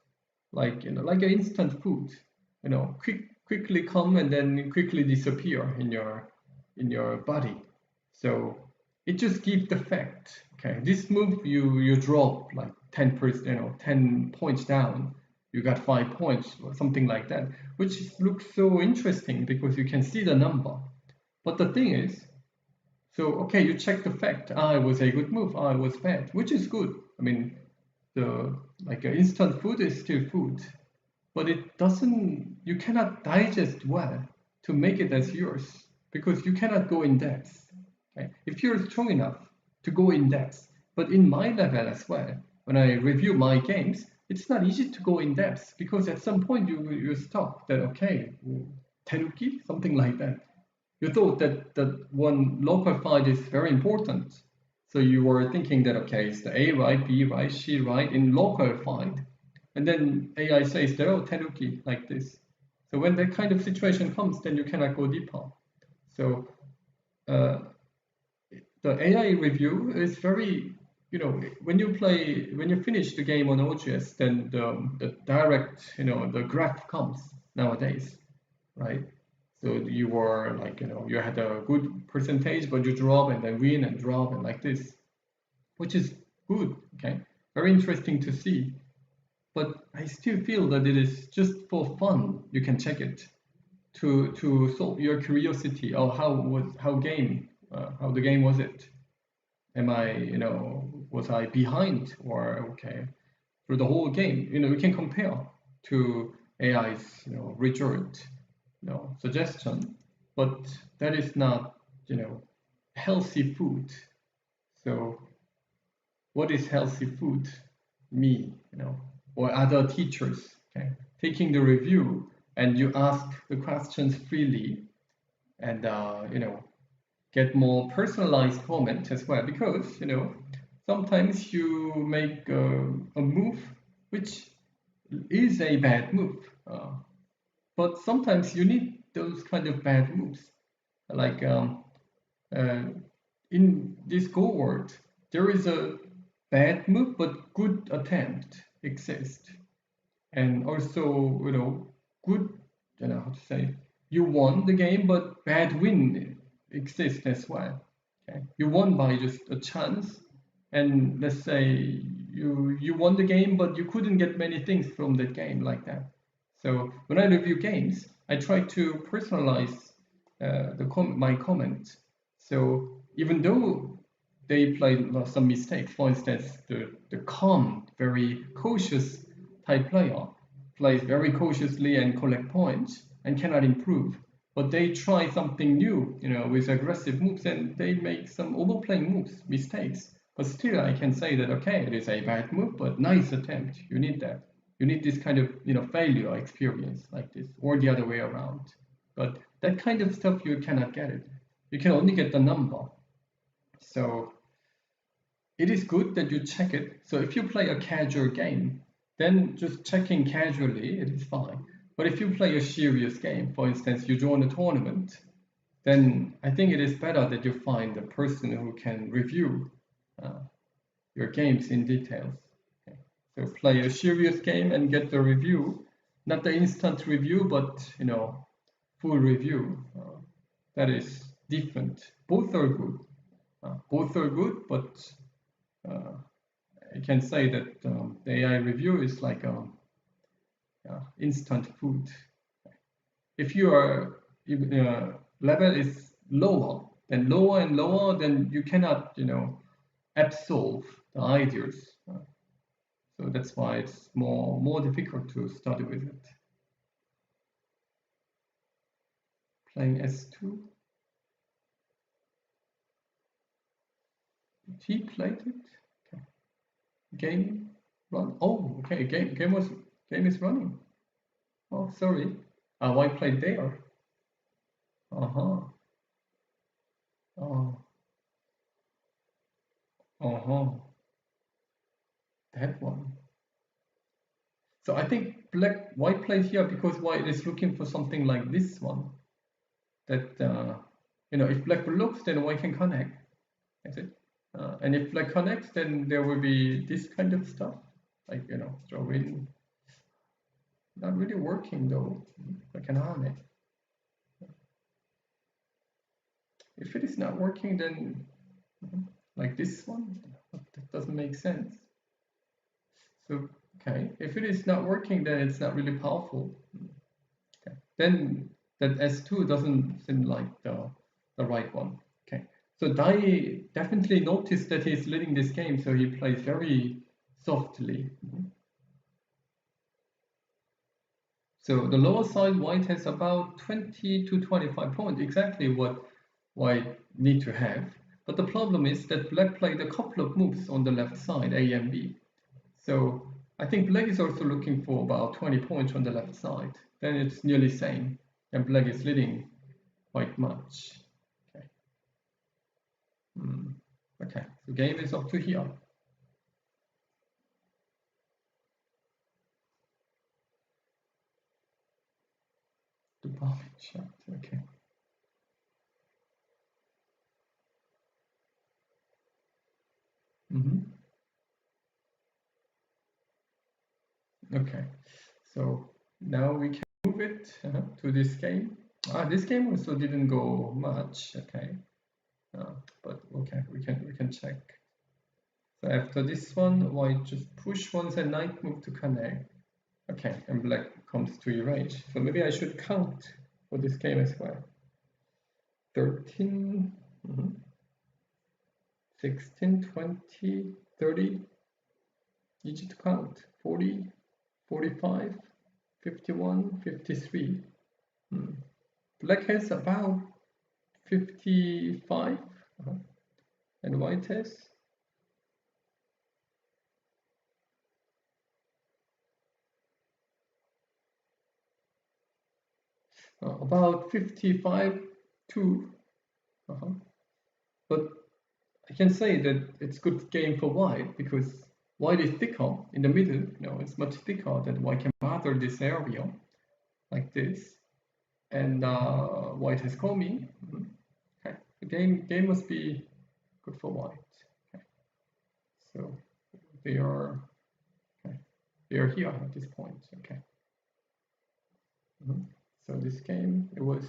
like like an instant food, quickly come and then quickly disappear in your body. So it just gives the fact. Okay, this move you drop like 10%, 10 points down, you got 5 points or something like that, which looks so interesting because you can see the number. But the thing is, so okay, you check the fact. It was a good move. It was bad, which is good. I mean, the instant food is still food, but it doesn't. You cannot digest well to make it as yours because you cannot go in depth. Okay? If you're strong enough to go in depth, but in my level as well, when I review my games, it's not easy to go in depth because at some point you stop that, okay, teruki, something like that. You thought that one local fight is very important. So you were thinking that, okay, is the A right, B right, C right in local fight. And then AI says, oh, teruki, like this. So when that kind of situation comes, then you cannot go deeper. So the AI review is very, when you finish the game on OGS, then the direct, the graph comes nowadays, right? So you were like, you had a good percentage, but you drop and then win and drop and like this, which is good, okay? Very interesting to see. But I still feel that it is just for fun. You can check it to solve your curiosity. Oh, how the game was it? Am I, was I behind or okay? Through the whole game, you can compare to AI's, result, suggestion, but that is not, healthy food. So what is healthy food? Me, or other teachers, okay, taking the review and you ask the questions freely and, get more personalized comment as well, because, sometimes you make a move which is a bad move, but sometimes you need those kind of bad moves. Like in this Go world, there is a bad move but good attempt exists, and also good, how to say, you won the game but bad win exists as well. Okay, you won by just a chance, and let's say you won the game but you couldn't get many things from that game, like that. So when I review games, I try to personalize my comment. So even though they play some mistakes, for instance, the calm, very cautious type player plays very cautiously and collect points and cannot improve, but they try something new, with aggressive moves, and they make some overplaying moves, mistakes. But still, I can say that, okay, it is a bad move, but nice attempt. You need that. You need this kind of, failure experience like this, or the other way around. But that kind of stuff, you cannot get it. You can only get the number. So it is good that you check it. So if you play a casual game, then just checking casually, it is fine. But if you play a serious game, for instance, you join a tournament, then I think it is better that you find a person who can review your games in details. Okay. So play a serious game and get the review, not the instant review, but full review. That is different. Both are good. But I can say that the AI review is like instant food. If your level is lower and lower, then you cannot, absorb the ideas. So that's why it's more difficult to study with it. Playing S2. He played it. Okay. Game run. Oh, okay. Game is running. Oh, sorry. Why played there? Oh. That one. So I think white plays here because white is looking for something like this one. That if black blocks, then white can connect. That's it. And if black connects, then there will be this kind of stuff, like throw in. Not really working though. Like an army. If it is not working, then like this one, that doesn't make sense. So okay, if it is not working, then it's not really powerful. Okay. Then that S2 doesn't seem like the right one. Okay. So Dai definitely noticed that he's leading this game, so he plays very softly. So the lower side, white has about 20 to 25 points, exactly what white need to have. But the problem is that black played a couple of moves on the left side, A and B. So I think black is also looking for about 20 points on the left side. Then it's nearly same, and black is leading quite much. Okay. Okay, so game is up to here. The bombing shot, okay. Okay, so now we can move it to this game. This game also didn't go much. Okay, but okay, we can check. So after this one, white just push once and knight move to connect. Okay, and black comes to erase. So maybe I should count for this game as well. 13, 16, 20, 30. Easy to count. 40, 45, 51, 53. Black has about 55, and white has about 55 too. But I can say that it's good game for white because white is thicker in the middle. You know, it's much thicker that white can bother this area like this, and white has coming. Okay, the game must be good for white. Okay, so they are here at this point. Okay. So this game it was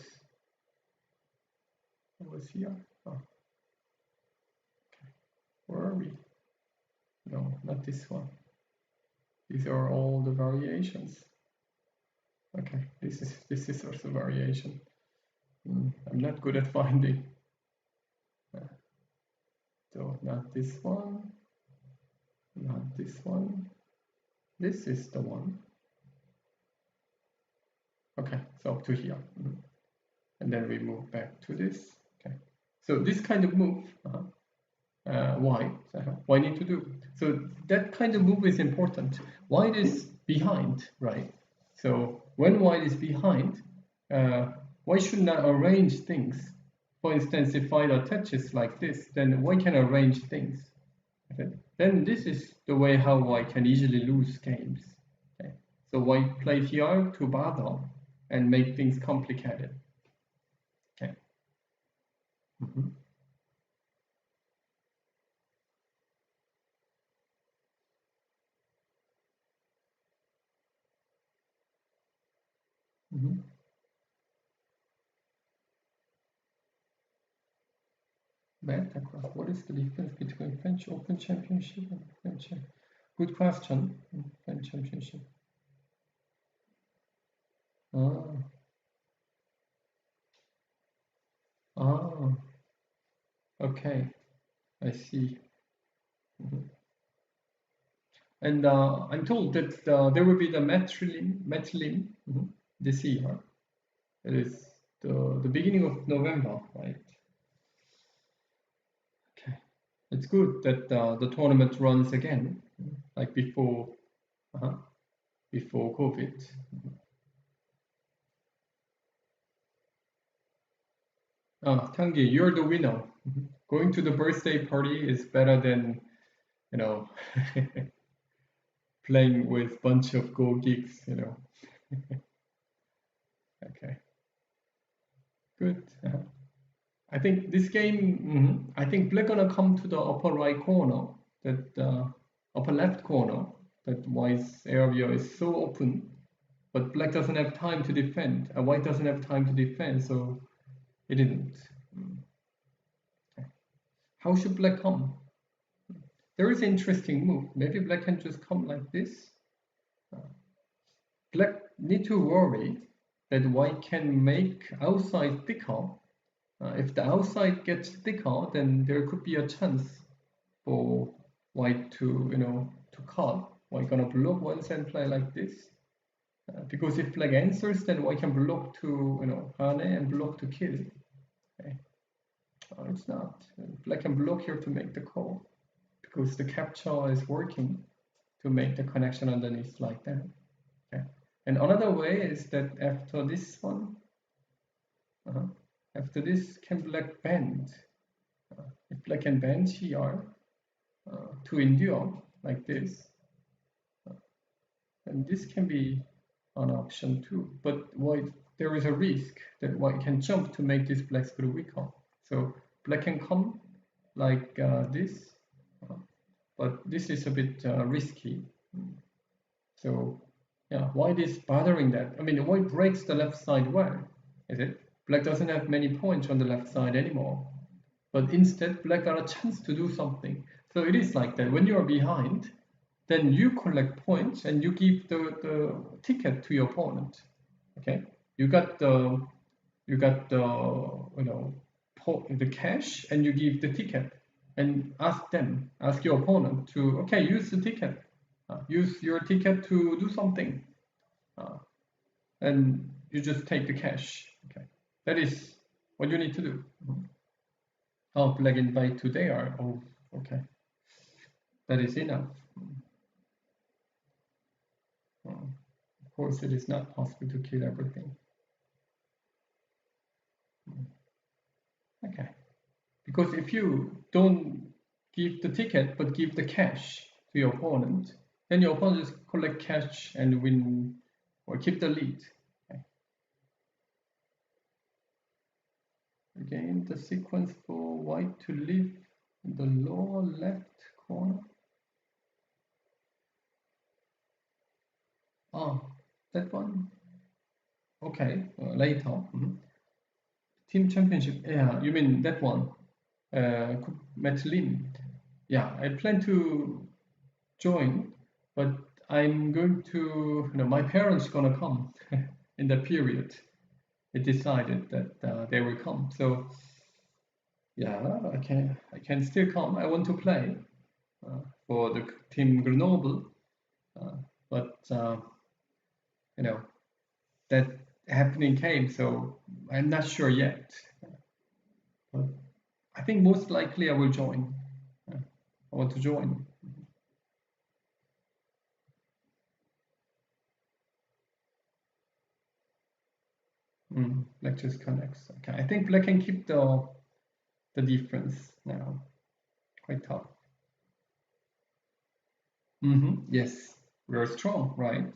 here. Oh. Okay. Where are we? No, not this one. These are all the variations. Okay, this is also variation. I'm not good at finding. So not this one, not this one. This is the one. Okay, so up to here. And then we move back to this. Okay, so this kind of move, why need to do? So that kind of move is important. White is behind, right? So when white is behind, white should not arrange things. For instance, if white attaches like this, then white can arrange things. Okay? Then this is the way how white can easily lose games. Okay? So white played here to bother and make things complicated. Okay. Metacross. What is the difference between French Open Championship and French? Good question. French Championship. Okay. I see. And I'm told that there will be the Metlim this year. It is the beginning of November, right? Okay, it's good that the tournament runs again, like before COVID. Tangi, you're the winner. Going to the birthday party is better than, you know, playing with bunch of Go geeks, you know. Okay, good. I think this game, I think black gonna come to the upper right corner, that upper left corner, that white's area is so open, but black doesn't have time to defend. White doesn't have time to defend, so it didn't. Okay. How should black come? There is an interesting move. Maybe black can just come like this. Black need to worry that white can make outside thicker. If the outside gets thicker, then there could be a chance for white to, you know, to cut. White gonna block once and play like this. Because if black answers, then white can block to, you know, Hane and block to kill. Okay. it's not. Black can block here to make the call because the capture is working to make the connection underneath like that. Okay. And another way is that after this one, after this, can black bend? If black can bend here to endure like this, and this can be an option too. But white, there is a risk that white can jump to make this black screw weaker. So black can come like this, but this is a bit risky. So yeah, white is bothering that. I mean, white breaks the left side well, is it? Black doesn't have many points on the left side anymore. But instead, black got a chance to do something. So it is like that. When you are behind, then you collect points and you give the ticket to your opponent. Okay, you got the the cash, and you give the ticket and ask your opponent to, okay, use the ticket, use your ticket to do something, and you just take the cash. Okay, that is what you need to do. Oh, black invite to there. Oh, okay, that is enough. Of course, it is not possible to kill everything. Okay, because if you don't give the ticket but give the cash to your opponent, then your opponent just collect cash and win or keep the lead. Okay. Again, the sequence for white to live in the lower left corner. That one. Okay, later. Team championship. Yeah, you mean that one? Metlin. Yeah, I plan to join, but I'm going to. My parents gonna come in that period. It decided that they will come. So yeah, I can still come. I want to play for the team Grenoble, but that happening came, so I'm not sure yet. But I think most likely I will join. I want to join. Black just connects. Okay, I think black can keep the difference now. Quite tough. Yes, we're strong, right?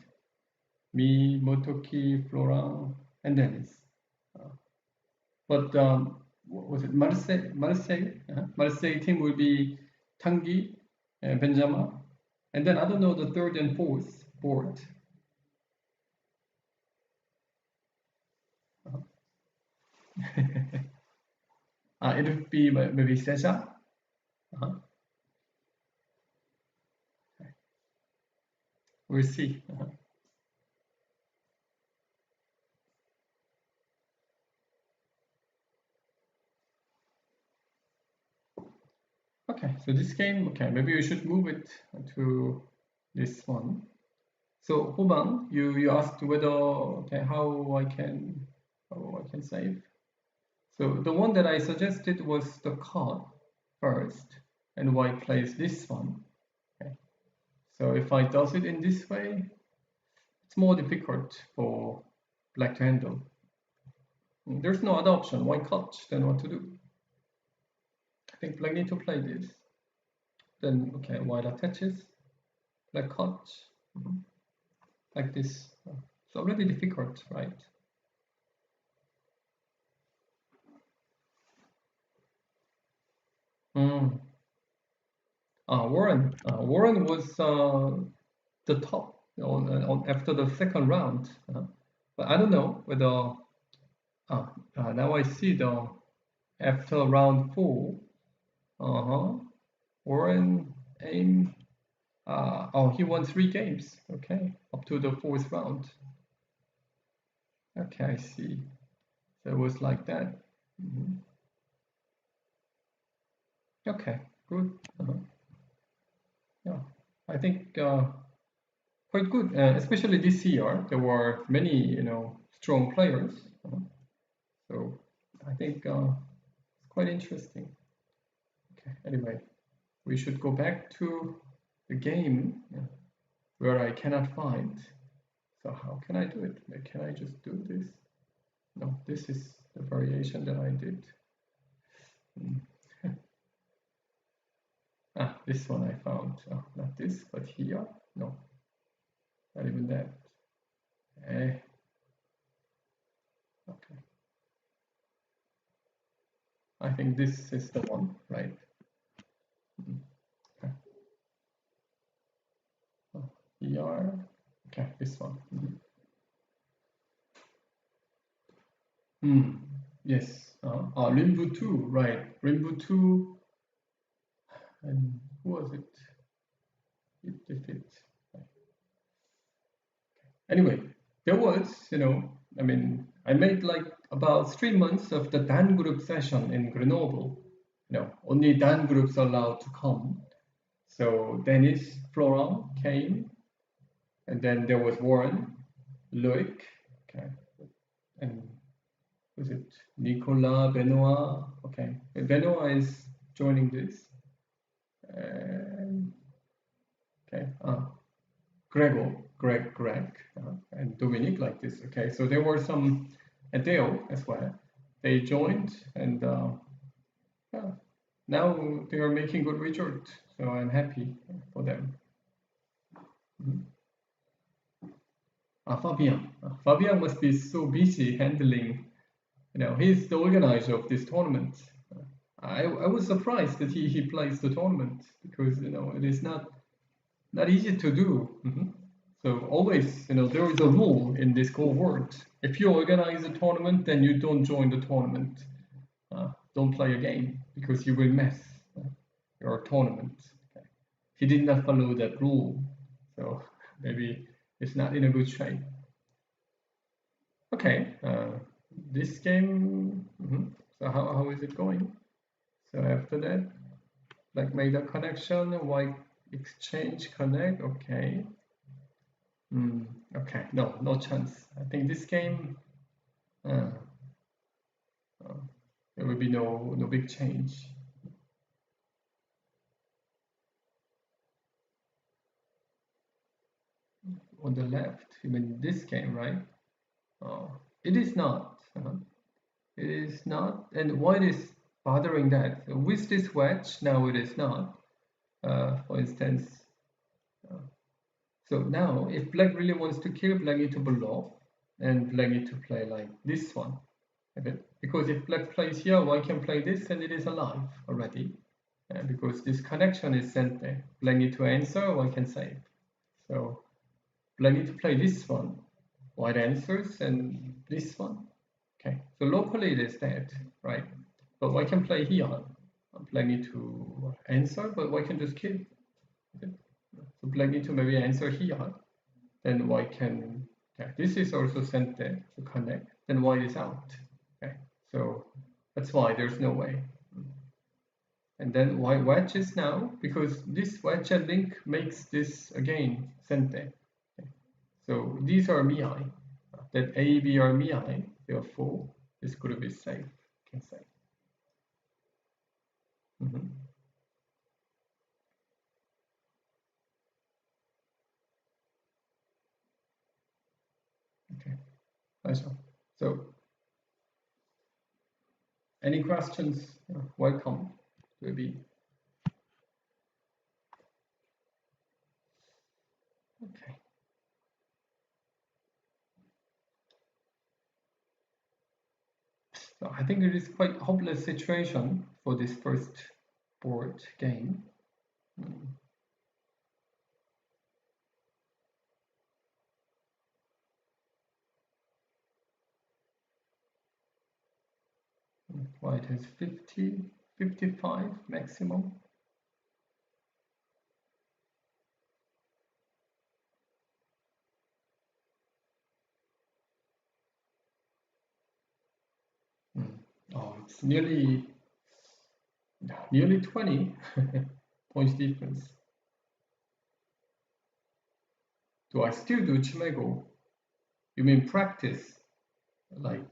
Me, Motoki, Florent, and Dennis. But what was it? Marseille team will be Tanguy, Benjamin, and then I don't know the third and fourth board. It would be maybe Seja. We'll see. Okay, so this game, okay, maybe we should move it to this one. So Hwang, you asked whether, okay, how I can save. So the one that I suggested was the card first, and white plays this one. Okay. So if I does it in this way, it's more difficult for black to handle. There's no other option. White cut, then what to do? I think black need to play this. Then okay, white attaches, black cut, like this. It's already difficult, right? Warren was the top after the second round, but I don't know whether. Now I see the after round 4. Warren aim. He won 3 games. Okay, up to the 4th round. Okay, I see. So it was like that. Okay, good. Yeah, I think quite good. Especially this year, there were many strong players. So I think it's quite interesting. Okay, anyway, we should go back to the game where I cannot find. So how can I do it? Can I just do this? No, this is the variation that I did. This one I found. Oh, not this, but here. No, not even that. Okay. I think this is the one, right? Okay. Here. Okay, this one. Yes. Rimbu 2, right? Rimbu 2. And who was it? It did it. Anyway, there was, I mean, I made like about 3 months of the Dan group session in Grenoble. Only Dan groups are allowed to come. So Dennis, Florent came, and then there was Warren, Loic, okay, and was it Nicolas, Benoit? Okay, Benoit is joining this. Okay, Greg, and Dominic like this. Okay, so there were some, and Dale as well. They joined, and now they are making good results. So I'm happy for them. Fabian must be so busy handling. He's the organizer of this tournament. I was surprised that he plays the tournament because it is not easy to do. So always, there is a rule in this cohort. If you organize a tournament, then you don't join the tournament. Don't play a game because you will mess your tournament. Okay. He did not follow that rule, so maybe it's not in a good shape. Okay, this game. So how is it going? So after that, like made a connection, white exchange connect. Okay. Okay, no chance. I think this game, there will be no big change. On the left, you mean this game, right? Oh, it is not. It is not. And white is bothering that. With this wedge, now it is not. For instance, so now if black really wants to kill, black need to block, and black need to play like this one. Okay? Because if black plays here, white can play this, and it is alive already. Because this connection is sent there. Black need to answer, white can save. So black need to play this one, white answers, and this one. Okay, so locally it is dead, right? But white can play here. Black need to answer, but white can just kill. Okay? So black need to maybe answer here. Then white can, this is also sent there to connect. Then white is out. Okay, so that's why there's no way. And then white wedges now, because this wedge and link makes this again sente. Okay. So these are mihai. That A, B are mihai, therefore this group is safe, can say. Okay, nice one. So any questions? Welcome to be. Okay. So I think it is quite hopeless situation for this first board game. White has 50, 55 maximum. Oh, it's nearly 20 points difference. Do I still do Chimego? You mean practice? Like,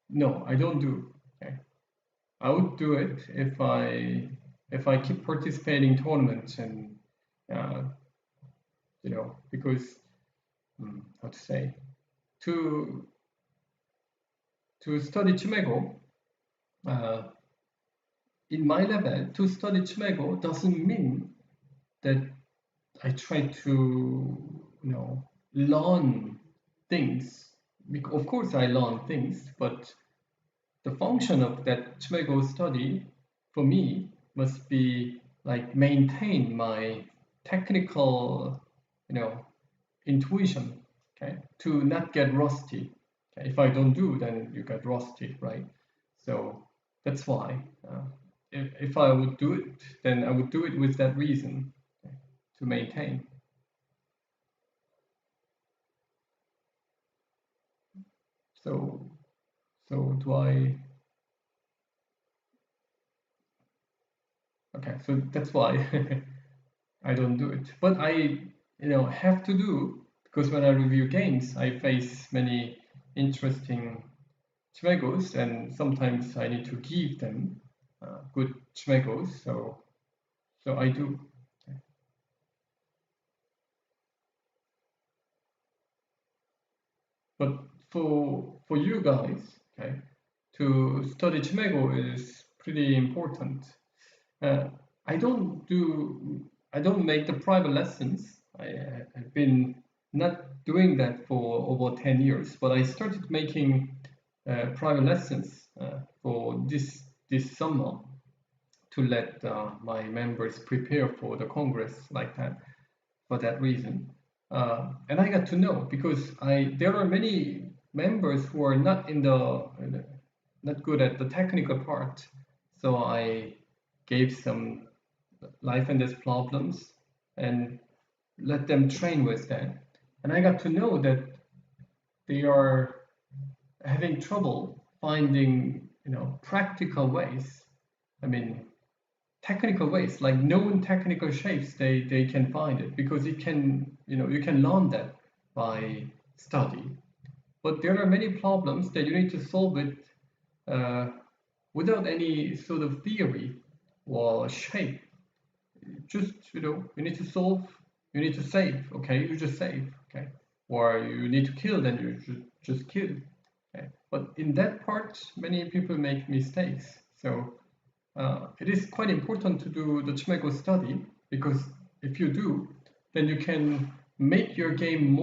no, I don't do. Okay. I would do it if I keep participating in tournaments and you know, because how to say, to study Chimego, in my level, to study Chimego doesn't mean that I try to, you know, learn things. Of course, I learn things, but the function of that Chimego study for me must be like maintain my technical, you know, intuition, okay, to not get rusty. Okay? If I don't do, then you get rusty, right? So that's why if I would do it, then I would do it with that reason, okay, to maintain. So do I? Okay, so that's why I don't do it. But I, you know, have to do, because when I review games, I face many interesting Chimegos, and sometimes I need to give them good Chimegos. So I do. Okay. But for you guys, okay, to study Chimego is pretty important. I don't make the private lessons. I've been not doing that for over 10 years, but I started making private lessons for this summer to let my members prepare for the Congress like that, for that reason. And I got to know, because there are many members who are not not good at the technical part. So I gave some life and death problems and let them train with that. And I got to know that they are having trouble finding, you know, practical ways. I mean, technical ways, like known technical shapes, they can find it, because it can, you know, you can learn that by study. But there are many problems that you need to solve it without any sort of theory or shape. Just, you know, you need to solve, you need to save, okay, you just save, okay, or you need to kill, then you should just kill, okay. But in that part, many people make mistakes. So it is quite important to do the Chimego study, because if you do, then you can make your game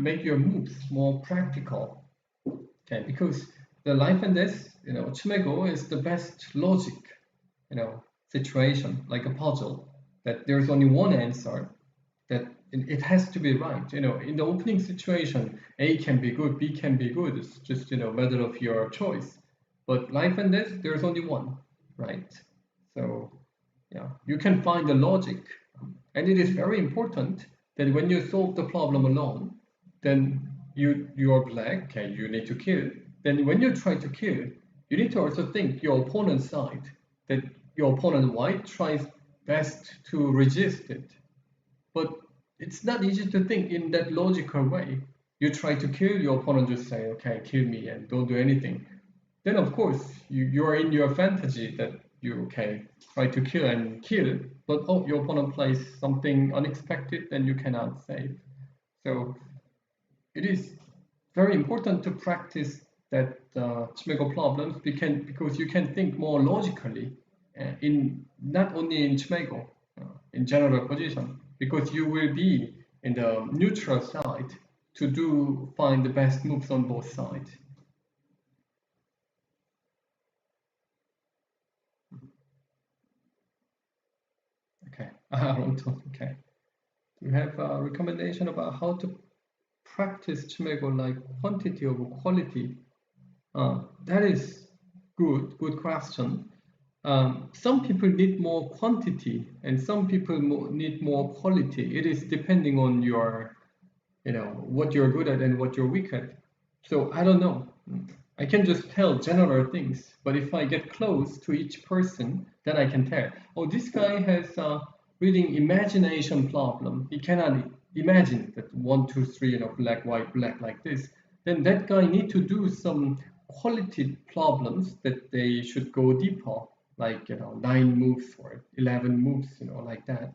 make your moves more practical, okay, because the life and death, you know, Chimego is the best logic, you know, situation, like a puzzle, that there's only one answer, that it has to be right. You know, in the opening situation, A can be good, B can be good. It's just, you know, matter of your choice. But life and death, there's only one, right? So yeah, you can find the logic, and it is very important that when you solve the problem alone, then you are black, okay, you need to kill. Then when you try to kill, you need to also think your opponent's side, that your opponent white tries best to resist it. But it's not easy to think in that logical way. You try to kill, your opponent just say, okay, kill me and don't do anything. Then of course you are in your fantasy that you, okay, try to kill, but oh, your opponent plays something unexpected, then you cannot save. So it is very important to practice that Chimego problems, because you can think more logically in not only in Chimego, in general position, because you will be in the neutral side to find the best moves on both sides. Okay, okay. Do you have a recommendation about how to practice Chimego, like quantity over quality? That is good question. Some people need more quantity and some people need more quality. It is depending on your, you know, what you're good at and what you're weak at. So I don't know. I can just tell general things, but if I get close to each person, then I can tell. Oh, this guy has a reading imagination problem. He cannot imagine that 1, 2, 3, you know, black, white, black, like this. Then that guy need to do some quality problems that they should go deeper, like 9 moves or 11 moves, like that.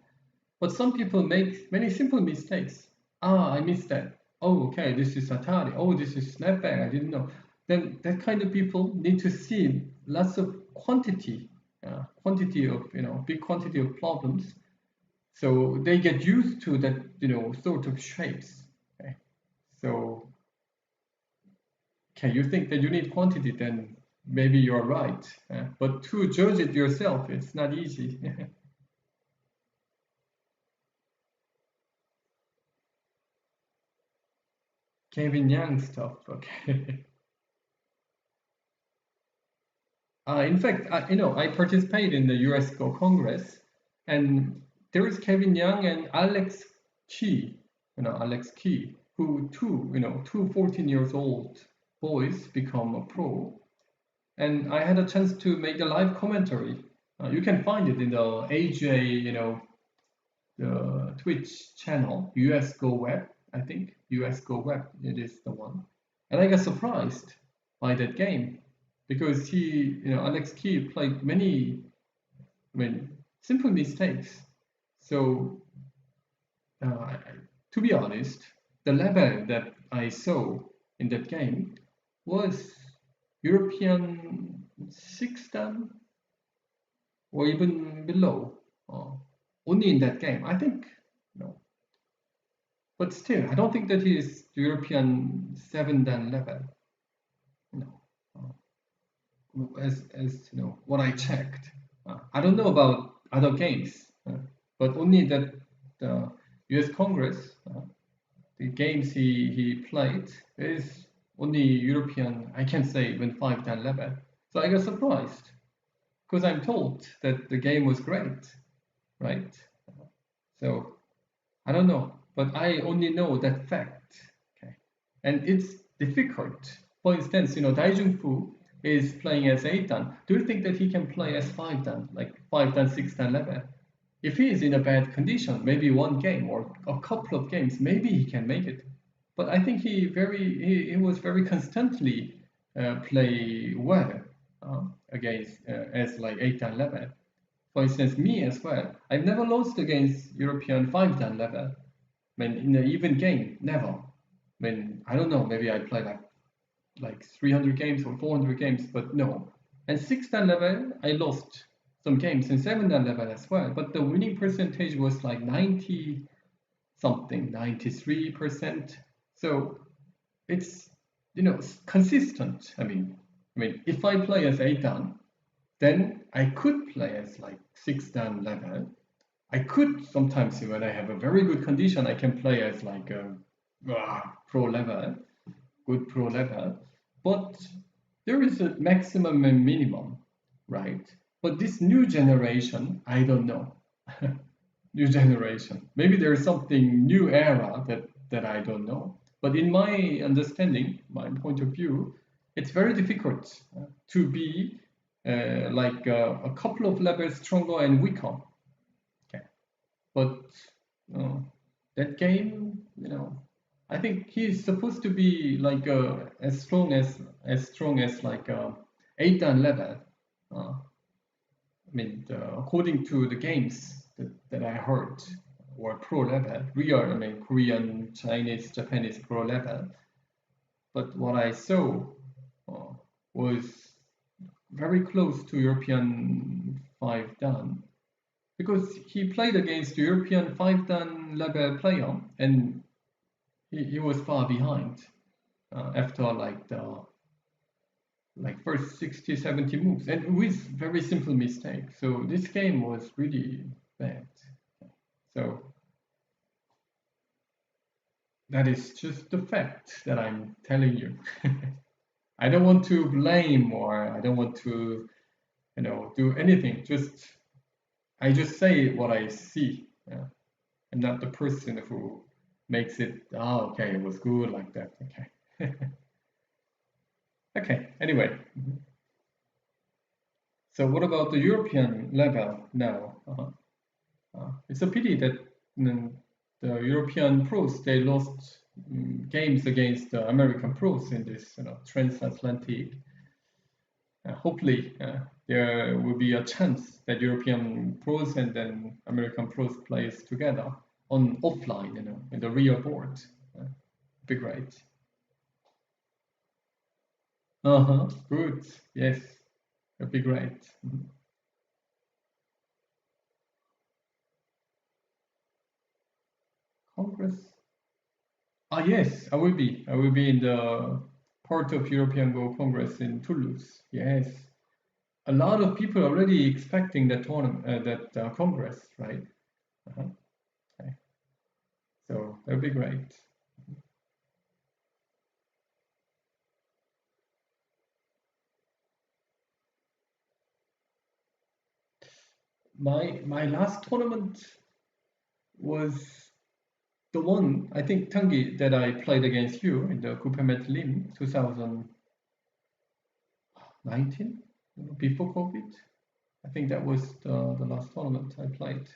But some people make many simple mistakes. I missed that. Oh, okay, this is Atari. Oh, this is snapback. I didn't know. Then that kind of people need to see lots of quantity of big quantity of problems, so they get used to that sort of shapes. Okay, so you think that you need quantity, then maybe you're right. But to judge it yourself, it's not easy. Kevin Young stuff. Okay. In fact, I participate in the US Go Congress, and there is Kevin Young and Alex Key, who two 14 years old boys become a pro. And I had a chance to make a live commentary. You can find it in the AJ, the Twitch channel, US Go Web, I think. US Go Web, it is the one. And I got surprised by that game because Alex Key played many, simple mistakes. So, to be honest, the level that I saw in that game was European 6 dan or even below. Only in that game, I think. But still, I don't think that he is European 7 dan level. As what I checked. I don't know about other games, but only that the US Congress, the games he played is only European, I can say, even 5 dan level. So I got surprised because I'm told that the game was great, right? So I don't know, but I only know that fact. Okay, and it's difficult. For instance, Junfu is playing as 8 dan. Do you think that he can play as 5 dan, like 5 dan, 6 dan level? If he is in a bad condition, maybe one game or a couple of games, maybe he can make it. But I think he was very constantly play well against as like 8 dan level. For instance, me as well. I've never lost against European 5 dan level. In an even game, never. I don't know, maybe I play like 300 games or 400 games, but no. And 6 dan level, I lost some games, and 7 dan level as well. But the winning percentage was like 90 something, 93%. So it's consistent. If I play as 8 dan, then I could play as like 6 dan level. I could sometimes, when I have a very good condition, I can play as like a pro level, good pro level. But there is a maximum and minimum, right? But this new generation, I don't know. New generation. Maybe there is something new era that I don't know. But in my understanding, my point of view, it's very difficult to be like a couple of levels stronger and weaker. Okay, but that game, I think he's supposed to be like as strong as like 8 dan level. According to the games that I heard, or pro level, real, Korean, Chinese, Japanese pro level. But what I saw was very close to European 5 dan, because he played against European 5 dan level player, and he was far behind after like the first 60, 70 moves, and with very simple mistakes. So this game was really bad. So that is just the fact that I'm telling you. I don't want to blame, or I don't want to, do anything. I just say what I see. I'm not the person who makes it, okay, it was good like that. Okay. Okay, anyway. So what about the European level now? It's a pity that the European pros, they lost games against American pros in this transatlantic. Hopefully, there will be a chance that European pros and then American pros plays together on offline, in the real board. Be great. Good. Yes, it'd be great. Congress. Yes, I will be. I will be in the part of European Go Congress in Toulouse. Yes, a lot of people are already expecting that tournament, that Congress, right? Okay. So that'll be great. My last tournament was the one, I think, Tanguy, that I played against you in the Coupe Lim 2019, before COVID. I think that was the last tournament I played.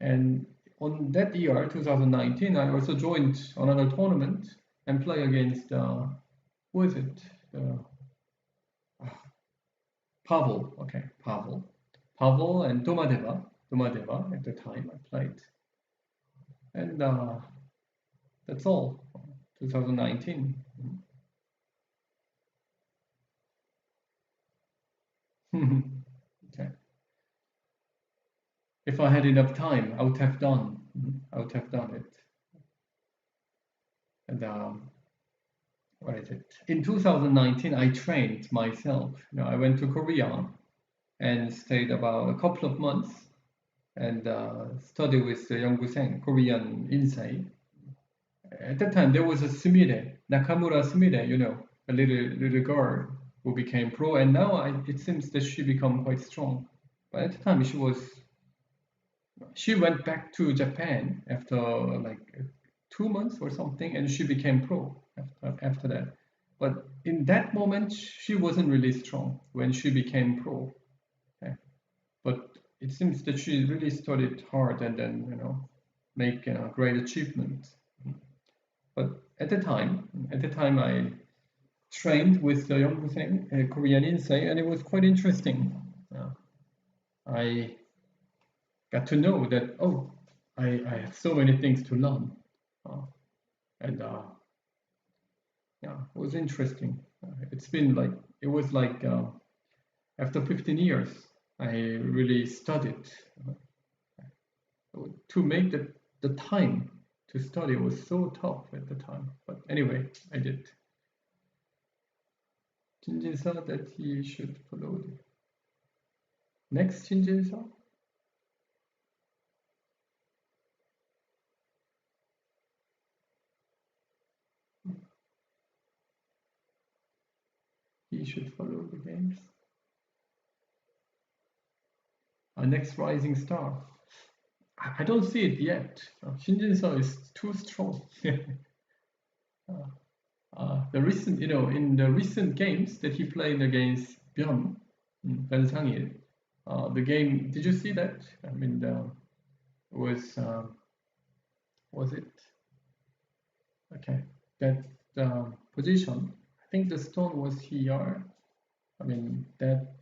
And on that year, 2019, I also joined another tournament and play against, who is it? Pavel, okay, Pavel and Domadeva at the time I played. And that's all, 2019. Okay. If I had enough time, I would have done it. And what is it? In 2019, I trained myself. I went to Korea and stayed about a couple of months and studied with the Younggusaeng, Korean Insei. At that time, there was a Sumire, Nakamura Sumire, a little girl who became pro, and now it seems that she become quite strong. But at the time, she went back to Japan after like 2 months or something, and she became pro after that. But in that moment, she wasn't really strong when she became pro. Okay. But it seems that she really studied hard and then make a great achievement. But at the time I trained with the Younggusaeng, Korean Insei, and it was quite interesting. I got to know that I have so many things to learn, and yeah, it was interesting. It was like after 15 years, I really studied. To make the time to study was so tough at the time. But anyway, I did. Jinjin-sa that he should follow the next Jinjin-sa. He should follow the games. Our next rising star. I don't see it yet. Shinjin-sa is too strong. The recent, in the recent games that he played against Benchabane, the game. Did you see that? I mean, was it? Okay, that position. I think the stone was here. I mean that.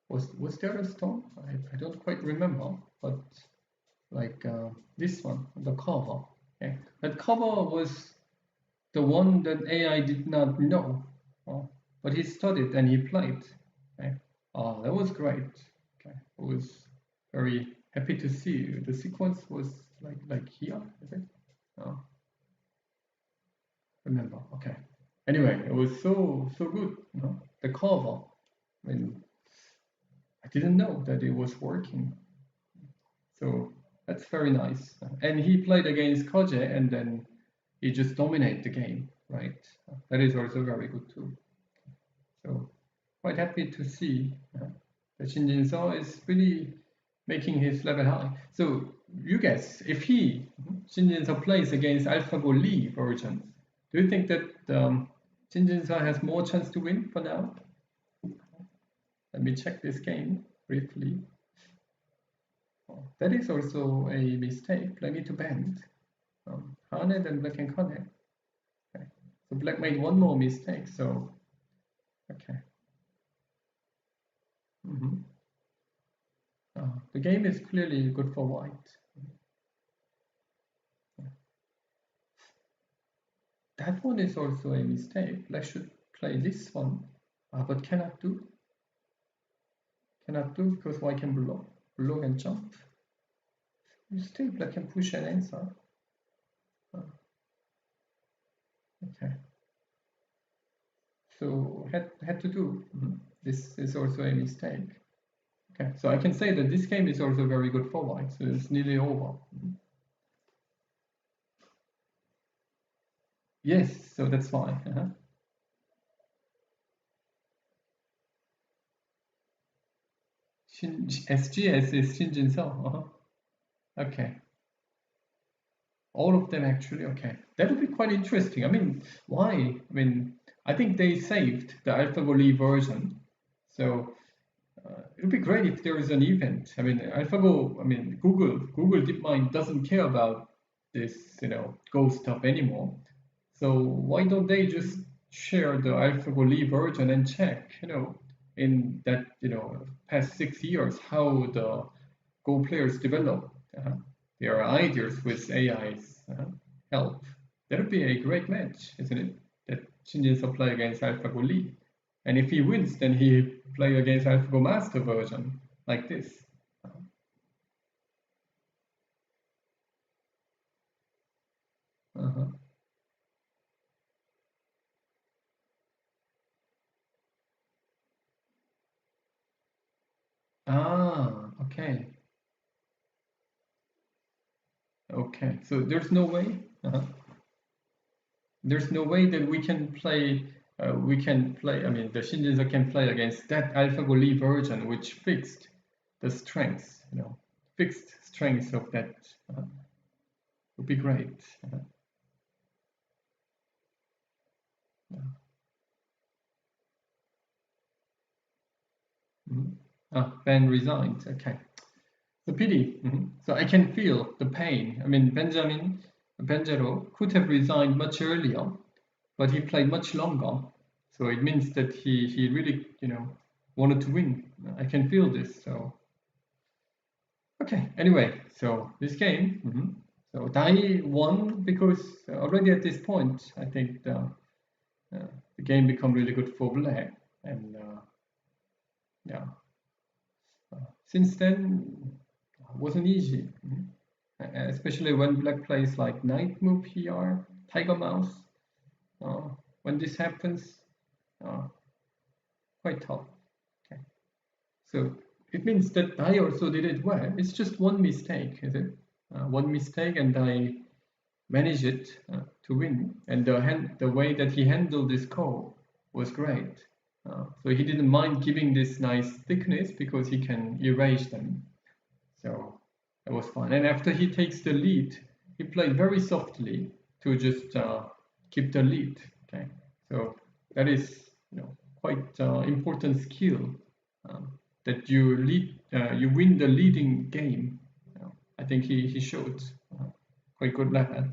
Was there a stone? I don't quite remember, but like this one, the cover. Okay. That cover was the one that AI did not know, but he studied and he played. Okay. That was great. Okay. I was very happy to see. The sequence was like here, is it? Remember? Okay. Anyway, it was so good. The cover. I mean, I didn't know that it was working. So that's very nice. And he played against Koje and then he just dominated the game, right? That is also very good too. So quite happy to see that Shinjin-sa is really making his level high. So you guess, if Shinjin-sa plays against AlphaGo Lee version, do you think that Shinjin-sa has more chance to win for now? Let me check this game briefly. That is also a mistake. Black need to bend. Hane, then black can connect. Okay. So black made one more mistake. So okay. The game is clearly good for white. That one is also a mistake. Black should play this one, but cannot do. Cannot do because white can block and jump. Still, black can push and answer. Okay. So had to do. This is also a mistake. Okay, so I can say that this game is also very good for white. So it's nearly over. Yes, so that's why. SGS is Shinjin Seo. Okay. All of them actually. Okay, that would be quite interesting. I mean, why? I mean, I think they saved the AlphaGo Lee version, so it would be great if there is an event. I mean, AlphaGo. I mean, Google DeepMind doesn't care about this, Go stuff anymore. So why don't they just share the AlphaGo Lee version and check, in that past 6 years how the Go players develop their ideas with AI's help. That would be a great match, isn't it? That Shinjin Seo play against AlphaGo Lee. And if he wins, then he play against AlphaGo Master version, like this. Okay. Okay, so there's no way. There's no way that we can play. I mean, the Shinjin Seo can play against that AlphaGo Lee version, which fixed the strengths. Fixed strengths of that would be great. Ben resigned. Okay. The pity. So I can feel the pain. I mean, Benjaro could have resigned much earlier, but he played much longer. So it means that he really, wanted to win. I can feel this. So okay. Anyway, so this game. So Dai won because already at this point, I think the game become really good for black, and yeah. Since then, wasn't easy, especially when black plays like knight move here, tiger mouse. When this happens, quite tough. Okay, so it means that I also did it well. It's just one mistake, is it? One mistake, and I managed it to win. And the way that he handled this call was great. So he didn't mind giving this nice thickness because he can erase them. So that was fun. And after he takes the lead, he played very softly to just keep the lead. Okay, so that is quite important skill that you win the leading game. I think he showed quite good level.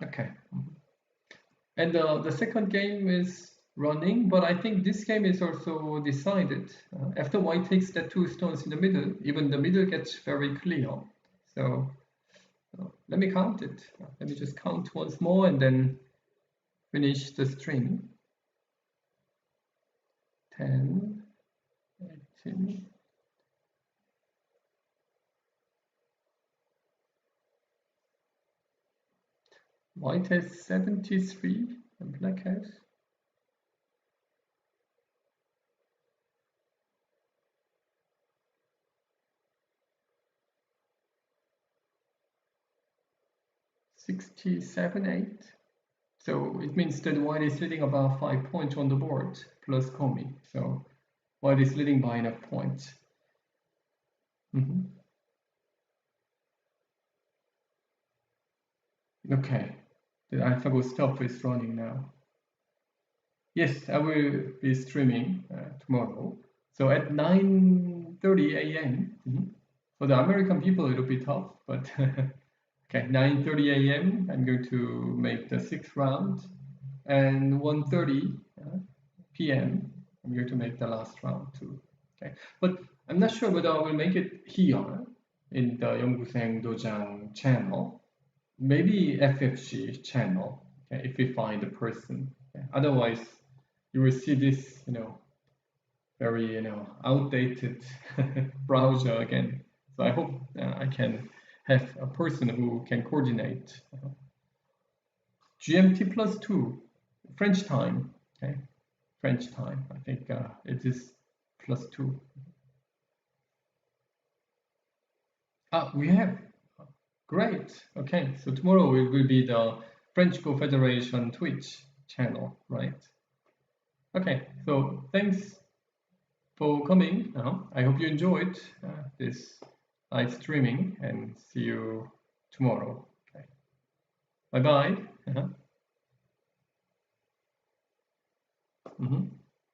Okay. And the second game is running, but I think this game is also decided. After white takes the 2 stones in the middle, even the middle gets very clear. So let me count it. Let me just count once more and then finish the string. 10, 18. White has 73 and black has 67, 8. So it means that white is leading about 5 points on the board plus Komi. So white is leading by enough points. Okay, the AlphaGo stuff is running now. Yes, I will be streaming tomorrow. So at 9:30 a.m. For the American people, it'll be tough, but okay, 9:30 a.m. I'm going to make the 6th round, and 1:30 p.m. I'm going to make the last round too. Okay, but I'm not sure whether I will make it here in the 연구생 도장 channel. Maybe FFG channel. Okay, if we find a person. Okay. Otherwise, you will see this, very, outdated browser again. So I hope I can have a person who can coordinate. GMT +2, French time. Okay, French time. I think it is +2. We have. Great. Okay, so tomorrow will be the French Confederation Twitch channel, right? Okay, so thanks for coming. I hope you enjoyed this live streaming, and see you tomorrow. Okay. Bye bye.